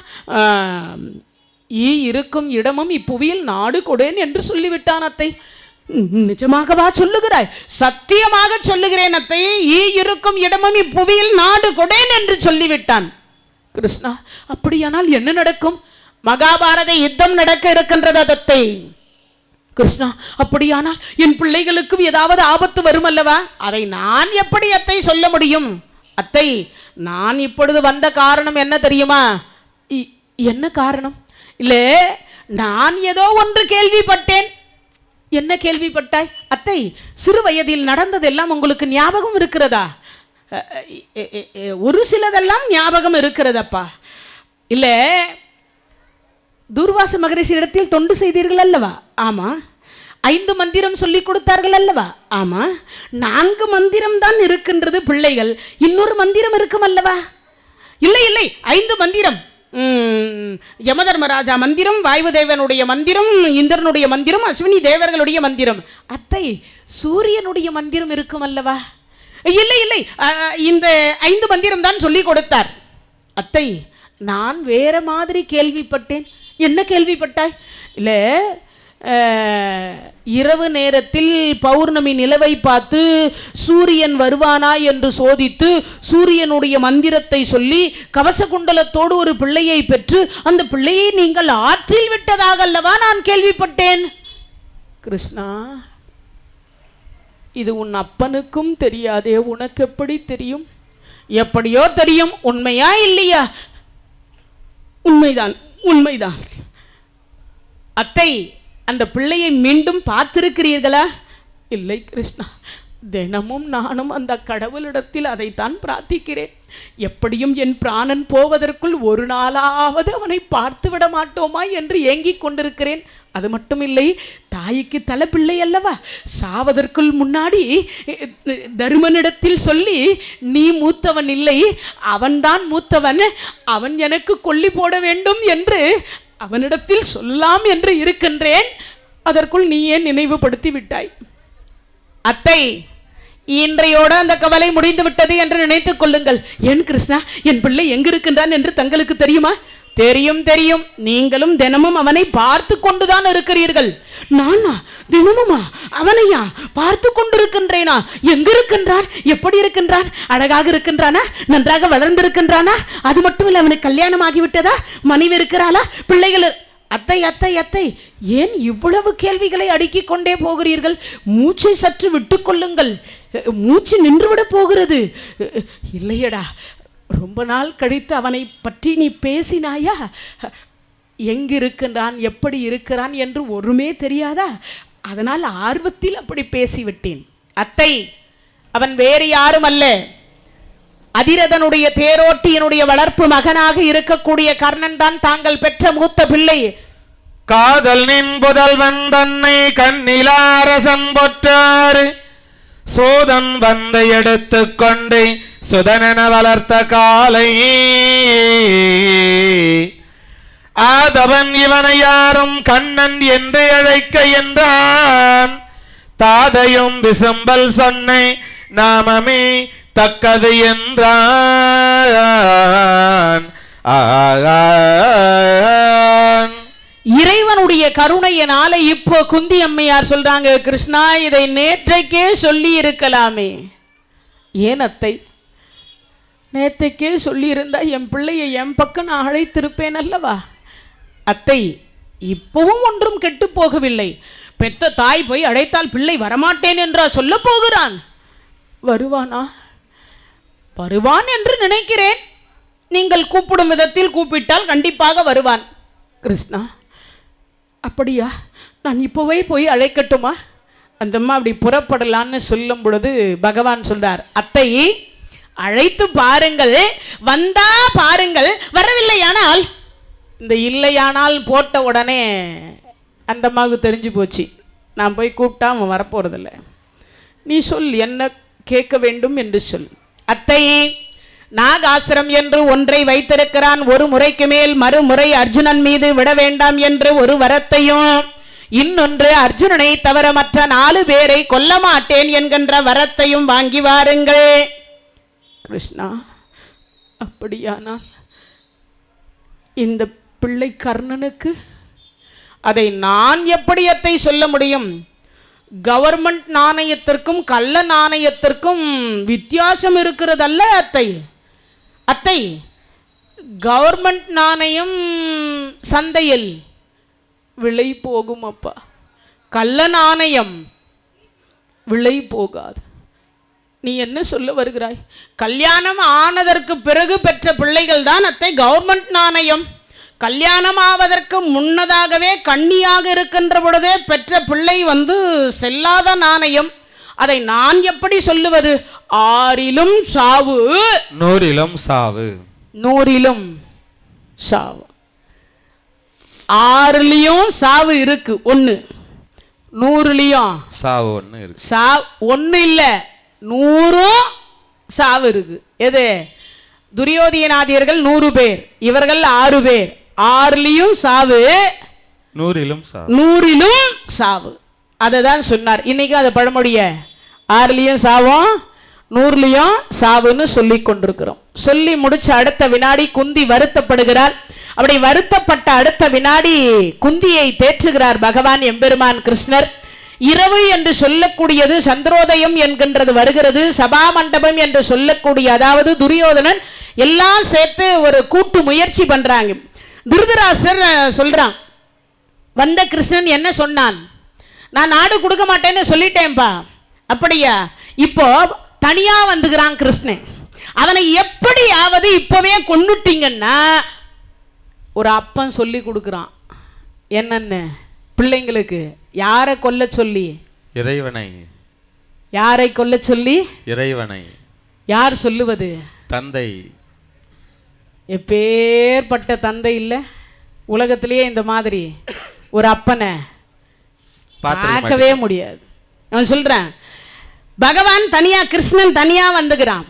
இருக்கும் இடமும் இப்புவியில் நாடு கொடேன் என்று சொல்லிவிட்டான் அத்தை. நிஜமாகவா சொல்லுகிறாய்? சத்தியமாக சொல்லுகிறேன் அத்தை, இருக்கும் இடமும் இப்புவியில் நாடு கொடேன் என்று சொல்லிவிட்டான். கிருஷ்ணா, அப்படியானால் என்ன நடக்கும்? மகாபாரத யுத்தம் நடக்க இருக்கின்றது அத்தை. கிருஷ்ணா, அப்படியானால் என் பிள்ளைகளுக்கும் ஏதாவது ஆபத்து வரும் அல்லவா? அதை நான் எப்படி அத்தை சொல்ல முடியும்? அத்தை, நான் இப்பொழுது வந்த காரணம் என்ன தெரியுமா? என்ன காரணம்? இல்லை, நான் ஏதோ ஒன்று கேள்விப்பட்டேன். என்ன கேள்விப்பட்டாய் அத்தை? சிறு வயதில் நடந்ததெல்லாம் உங்களுக்கு ஞாபகம் இருக்கிறதா? ஒரு சிலதெல்லாம் ஞாபகம் இருக்கிறதப்பா. இல்லை, தூர்வாச மகரிஷி இடத்தில் தொண்டு செய்தீர்கள் அல்லவா? ஆமா. 5 மந்திரம் சொல்லி கொடுத்தார்கள் அல்லவா? ஆமா. 4 மந்திரம் தான் இருக்கின்றது பிள்ளைகள், இன்னொரு மந்திரம் இருக்கும் அல்லவா? இல்லை இல்லை, 5 மந்திரம். யமதர்மராஜா மந்திரம், வாயுதேவனுடைய மந்திரம், இந்திரனுடைய மந்திரம், அஸ்வினி தேவர்களுடைய மந்திரம். அத்தை, சூரியனுடைய மந்திரம் இருக்கும் அல்லவா? இல்லை இல்லை, இந்த 5 மந்திரம் தான் சொல்லி கொடுத்தார். அத்தை, நான் வேற மாதிரி கேள்விப்பட்டேன். என்ன கேள்விப்பட்டாய்? இல்லை, இரவு நேரத்தில் பௌர்ணமி நிலவை பார்த்து சூரியன் வருவானா என்று சோதித்து சூரியனுடைய மந்திரத்தை சொல்லி கவச குண்டலத்தோடு ஒரு பிள்ளையை பெற்று அந்த பிள்ளையை நீங்கள் ஆற்றில் விட்டதாக அல்லவா நான் கேள்விப்பட்டேன். கிருஷ்ணா, இது உன் அப்பனுக்கும் தெரியாதே, உனக்கு எப்படி தெரியும்? எப்படியோ தெரியும். உண்மையா இல்லையா? உண்மைதான், உண்மைதான். அத்தை, அந்த பிள்ளையை மீண்டும் பார்த்திருக்கிறீர்களா? இல்லை கிருஷ்ணா, தினமும் நானும் அந்த கடவுளிடத்தில் அதைத்தான் பிரார்த்திக்கிறேன். எப்படியும் என் பிராணன் போவதற்குள் ஒரு நாளாவது அவனை பார்த்து விட மாட்டோமா என்று ஏங்கிக் கொண்டிருக்கிறேன். அது மட்டும் இல்லை, தாய்க்கு தலை பிள்ளை அல்லவா? சாவதற்குள் முன்னாடி தருமனிடத்தில் சொல்லி, நீ மூத்தவன் இல்லை, அவன்தான் மூத்தவன், அவன் எனக்கு கொல்லி போட வேண்டும் என்று அவனிடத்தில் சொல்லலாம் என்று இருக்கின்றேன். அதற்குள் நீ ஏன் நினைவுபடுத்தி விட்டாய்? அத்தை, இன்றையோட அந்த கவலை முடிந்து விட்டது என்று நினைத்துக் கொள்ளுங்கள். ஏன் கிருஷ்ணா, என் பிள்ளை எங்கிருக்கின்றான் என்று தங்களுக்கு தெரியுமா? தெரியும் தெரியும். நீங்களும் தினமும் அவனை பார்த்து கொண்டுதான் இருக்கிறீர்கள். நானா தினமுமா அவனையா பார்த்து கொண்டிருக்கின்றேனா? எங்க இருக்கின்றான்? எப்படி இருக்கின்றான்? அழகாக இருக்கின்றானா? நன்றாக வளர்ந்திருக்கின்றானா? அது மட்டும் இல்லை, அவனுக்கு கல்யாணம் ஆகிவிட்டதா? மனைவி இருக்கிறாளா? பிள்ளைகள்? அத்தை அத்தை அத்தை, ஏன் இவ்வளவு கேள்விகளை அடுக்கிக் கொண்டே போகிறீர்கள்? மூச்சை சற்று விட்டுக்கொள்ளுங்கள். மூச்சு நின்றுவிட போகிறது. இல்லையடா, ரொம்ப நாள் கழித்து அவனை பற்றி நீ பேசினாயா? எங்கிருக்கின்றான், எப்படி இருக்கிறான் என்று ஒருமே தெரியாதா? அதனால் ஆர்வத்தில் அப்படி பேசிவிட்டேன். அத்தை, அவன் வேறு யாரும் அல்ல, அதிரதனுடைய தேரோட்டியனுடைய வளர்ப்பு மகனாக இருக்கக்கூடிய கர்ணன் தான் தாங்கள் பெற்ற மூத்த பிள்ளை. காதல் நின் புதல்வன் தன்னை கண்ணிலாரசன் பொற்றார் சோதன் வந்து எடுத்து கொண்டு சுதனன வளர்த்த காலை ஆதவன் இவனை யாரும் கண்ணன் என்று அழைக்க என்றான். தாதையும் விசும்பல் சொன்ன நாமமே தக்கது என்றான். இறைவனுடைய கருணையினால இப்போ குந்தி அம்மையார் சொல்றாங்க, கிருஷ்ணா, இதை நேற்றைக்கே சொல்லி இருக்கலாமே. ஏன் அத்தை? நேற்றைக்கே சொல்லி இருந்தா என் பிள்ளையை என் பக்கம் நான் அழைத்திருப்பேன் அல்லவா? அத்தை, இப்பவும் ஒன்றும் கெட்டு போகவில்லை. பெத்த தாய் போய் அழைத்தால் பிள்ளை வரமாட்டேன் என்றா சொல்ல போகிறான்? வருவானா? வருவான் என்று நினைக்கிறேன். நீங்கள் கூப்பிடும் விதத்தில் கூப்பிட்டால் கண்டிப்பாக வருவான். கிருஷ்ணா, அப்படியா? நான் இப்போவே போய் அழைக்கட்டுமா? அந்த அம்மா அப்படி புறப்படலான்னு சொல்லும் பொழுது பகவான் சொல்றார், அத்தை, அழைத்து பாருங்கள், வந்தா பாருங்கள், வரவில்லையானால், இந்த இல்லையானால் போட்ட உடனே அந்த அம்மாவுக்கு தெரிஞ்சு போச்சு, நான் போய் கூப்பிட்டா அவன் வரப்போறதில்லை. நீ சொல், என்ன கேட்க வேண்டும் என்று சொல். அத்தை, நாகாசுரம் என்று ஒன்றை வைத்திருக்கிறான். ஒரு முறைக்கு மேல் மறுமுறை அர்ஜுனன் மீது விட வேண்டாம் என்று ஒரு வரத்தையும், இன்னொன்று அர்ஜுனனை தவிர மற்ற 4 பேரை கொல்ல மாட்டேன் என்கின்ற வரத்தையும் வாங்கி வாருங்கள். கிருஷ்ணா, அப்படியானால் இந்த பிள்ளை கர்ணனுக்கு அதை நான் எப்படி அத்தை சொல்ல முடியும்? கவர்மெண்ட் நாணயத்திற்கும் கள்ள நாணயத்திற்கும் வித்தியாசம் இருக்கிறதல்ல அத்தை? அத்தை, கவர்மெண்ட் நாணயம் சந்தையில் விலை போகும் அப்பா, கள்ள நாணயம் விலை போகாது. நீ என்ன சொல்ல வருகிறாய்? கல்யாணம் ஆனதற்கு பிறகு பெற்ற பிள்ளைகள் தான் அத்தை கவர்மெண்ட் நாணயம். கல்யாணம் ஆவதற்கு முன்னதாகவே கன்னியாக இருக்கின்ற பொழுதே பெற்ற பிள்ளை செல்லாத நாணயம். அதை நான் எப்படி சொல்லுவது? 6லும் சாவு 100லும் சாவு. 100லும் சாவு. 6லையும் சாவு இருக்கு 1, 100லையும் சாவு 1 இருக்கு. ஒன்று இல்லை 100ம் சாவு இருக்கு. எது? துரியோதனாதியர்கள் 100 பேர், இவர்கள் 6 பேர். 6லையும் சாவு 100லும் சாவு. 100லும் சாவு. அதை தான் சொன்னார். இன்னைக்கு அதை பழமொழிய 6லையும் சாவும் 100லையும் சாவுன்னு சொல்லி கொண்டிருக்கிறோம். சொல்லி முடிச்ச அடுத்த வினாடி குந்தி வருத்தப்படுகிறார். அப்படி வருத்தப்பட்ட அடுத்த வினாடி குந்தியை தேற்றுகிறார் பகவான் எம்பெருமான் கிருஷ்ணர். இரவு என்று சொல்லக்கூடியது சந்திரோதயம் என்கின்றது வருகிறது. சபா மண்டபம் என்று சொல்லக்கூடிய, அதாவது துரியோதனன் எல்லாம் சேர்த்து ஒரு கூட்டு முயற்சி பண்றாங்க. திருதராசர் சொல்றான், வந்த கிருஷ்ணன் என்ன சொன்னான்? நான் நாடு கொடுக்க மாட்டேன்னு சொல்லிட்டேன்பா. அப்படியா? இப்போ தனியா வந்துகிறான் கிருஷ்ணன். அவனை எப்படியாவது இப்பவே கொன்னுட்டீங்கன்னா ஒரு அப்பன் சொல்லி கொடுக்குறான். என்னன்னு? பிள்ளைங்களுக்கு யாரை கொல்ல சொல்லி? இறைவனை. யாரை கொல்ல சொல்லி? இறைவனை. யார் சொல்லுவது? தந்தை. எப்பேற்பட்ட தந்தை இல்லை உலகத்திலேயே இந்த மாதிரி ஒரு அப்பனை பார்க்கவே முடியாது. அவன் சொல்றான், பகவான் தனியா, கிருஷ்ணன் தனியா வந்துகிறான்.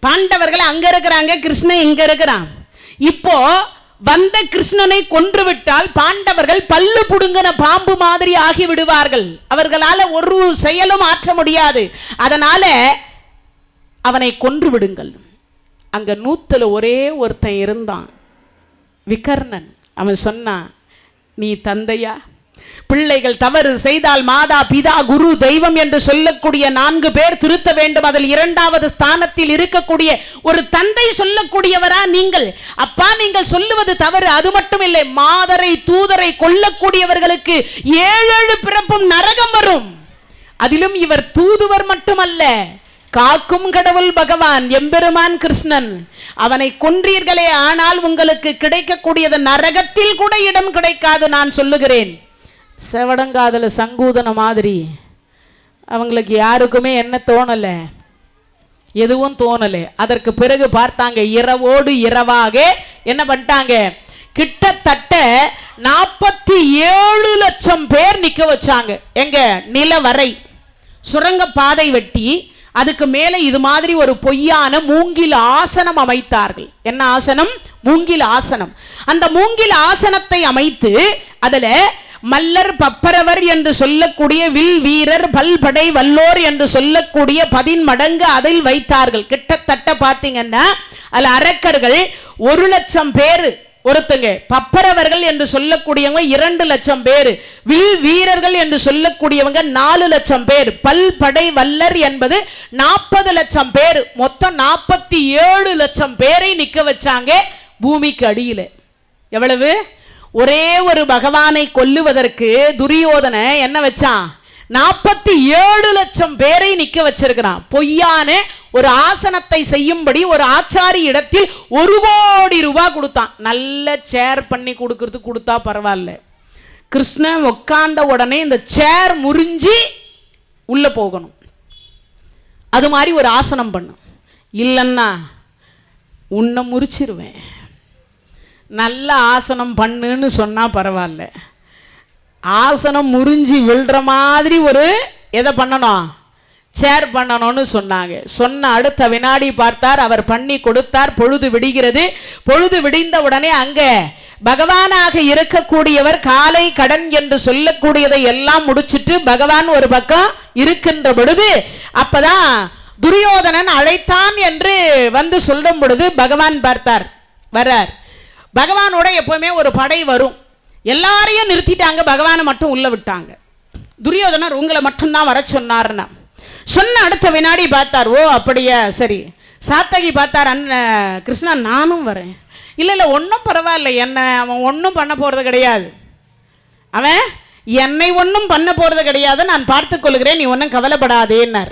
பாண்டவர்கள் அங்க இருக்கிறாங்க, கிருஷ்ணன் இங்க இருக்கிறான். இப்போ வந்த கிருஷ்ணனை கொன்றுவிட்டால் பாண்டவர்கள் பல்லு புடுங்கின பாம்பு மாதிரி ஆகி விடுவார்கள். அவர்களால் ஒரு செயலும் ஆற்ற முடியாது. அதனால அவனை கொன்று விடுங்கள். அங்க 100ல் ஒரே ஒருத்தன் இருந்தான், விகர்ணன். அவன் சொன்னான், நீ தந்தையா? பிள்ளைகள் தவறு செய்தால் மாதா பிதா குரு தெய்வம் என்று சொல்லக்கூடிய 4 பேர் திருத்த வேண்டும். அதில் 2வது ஸ்தானத்தில் இருக்கக்கூடிய ஒரு தந்தை சொல்லக்கூடியவரா நீங்கள்? அப்பா, நீங்கள் சொல்லுவது தவறு. அது மட்டும் இல்லை, மாதரை தூதரை கொல்லக்கூடியவர்களுக்கு 7 பிறப்பும் நரகம் வரும். அதிலும் இவர் தூதுவர் மட்டுமல்ல, காக்கும் கடவுள் பகவான் எம்பெருமான் கிருஷ்ணன். அவனை கொன்றீர்களே, ஆனால் உங்களுக்கு கிடைக்கக்கூடியது நரகத்தில் கூட இடம் கிடைக்காது. நான் சொல்லுகிறேன். செவடங்காதல சங்கூதன மாதிரி அவங்களுக்கு யாருக்குமே என்ன தோணலை, எதுவும் தோணலை. அதற்கு பிறகு பார்த்தாங்க, இரவோடு இரவாக என்ன பண்ணிட்டாங்க? கிட்டத்தட்ட 47 லட்சம் பேர் நிக்க வச்சாங்க. எங்க? நிலவரை சுரங்க பாதை வெட்டி அதுக்கு மேலே இது மாதிரி ஒரு பொய்யான மூங்கில் ஆசனம் அமைத்தார்கள். என்ன ஆசனம்? மூங்கில் ஆசனம். அந்த மூங்கில் ஆசனத்தை அமைத்து அதில் மல்லர் பப்பரவர் என்று சொல்லக்கூடிய வில் வீரர் பல்படை வல்லோர் என்று சொல்லக்கூடிய 10 மடங்கு அதில் வைத்தார்கள். கிட்டத்தட்ட பார்த்தீங்கன்னா அதில் அரக்கர்கள் 1 லட்சம் பேர் ஒருத்தங்க, பப்பரவர்கள் என்று சொல்லக்கூடியவங்க 2 லட்சம் பேர், வில் வீரர்கள் என்று சொல்லக்கூடியவங்க 4 லட்சம் பேர், பல்படை வல்லர் என்பது 40 லட்சம் பேர். மொத்தம் 47 லட்சம் பேரை நிக்க வச்சாங்க பூமிக்கு அடியில. எவ்வளவு? ஒரே ஒரு பகவானை கொல்லுவதற்கு துரியோதன என்ன வச்சான்? 47 லட்சம் பேரை நிக்க வச்சிருக்கிறான். பொய்யான ஒரு ஆசனத்தை செய்யும்படி ஒரு ஆச்சாரி இடத்தில் 1 கோடி ரூபாய் கொடுத்தான். நல்ல சேர் பண்ணி கொடுக்கறதுக்கு கொடுத்தா பரவாயில்ல. கிருஷ்ணன் உட்கார்ந்த உடனே இந்த சேர் முறிஞ்சி உள்ள போகணும், அது மாதிரி ஒரு ஆசனம் பண்ணும். இல்லைன்னா உன்னை முறிச்சிருவேன். நல்ல ஆசனம் பண்ணுன்னு சொன்னா பரவாயில்ல, ஆசனம் முறிஞ்சி விழுற மாதிரி ஒரு எதை பண்ணணும்? சேர் பண்ணணும்னு சொன்னாங்க. சொன்ன அடுத்த வினாடி பார்த்தார், அவர் பண்ணி கொடுத்தார். பொழுது விடுகிறது. பொழுது விடிந்த உடனே அங்கே பகவானாக இருக்கக்கூடியவர் காலை கடன் என்று சொல்லக்கூடியதை எல்லாம் முடிச்சிட்டு பகவான் ஒரு பக்கம் இருக்கின்ற பொழுது அப்பதான் துரியோதனன் அழைத்தான் என்று வந்து சொல்லும் பொழுது பகவான் பார்த்தார், வரார். பகவானோட எப்பவுமே ஒரு படை வரும். எல்லாரையும் நிறுத்திட்டாங்க, பகவானை மட்டும் உள்ள விட்டாங்க. துரியோதனர் உங்களை மட்டும்தான் வர சொன்னார்னா சொன்ன அடுத்த வினாடி பார்த்தார், ஓ அப்படியா, சரி. சாத்தகி பார்த்தார், அண்ணன் கிருஷ்ணா நானும் வரேன். இல்லை இல்லை ஒன்றும் பரவாயில்ல, என்ன அவன் ஒன்றும் பண்ண போகிறது கிடையாது. அவன் என்னை ஒன்றும் பண்ண போறது கிடையாது, நான் பார்த்துக் கொள்கிறேன், நீ ஒன்றும் கவலைப்படாதேன்னார்.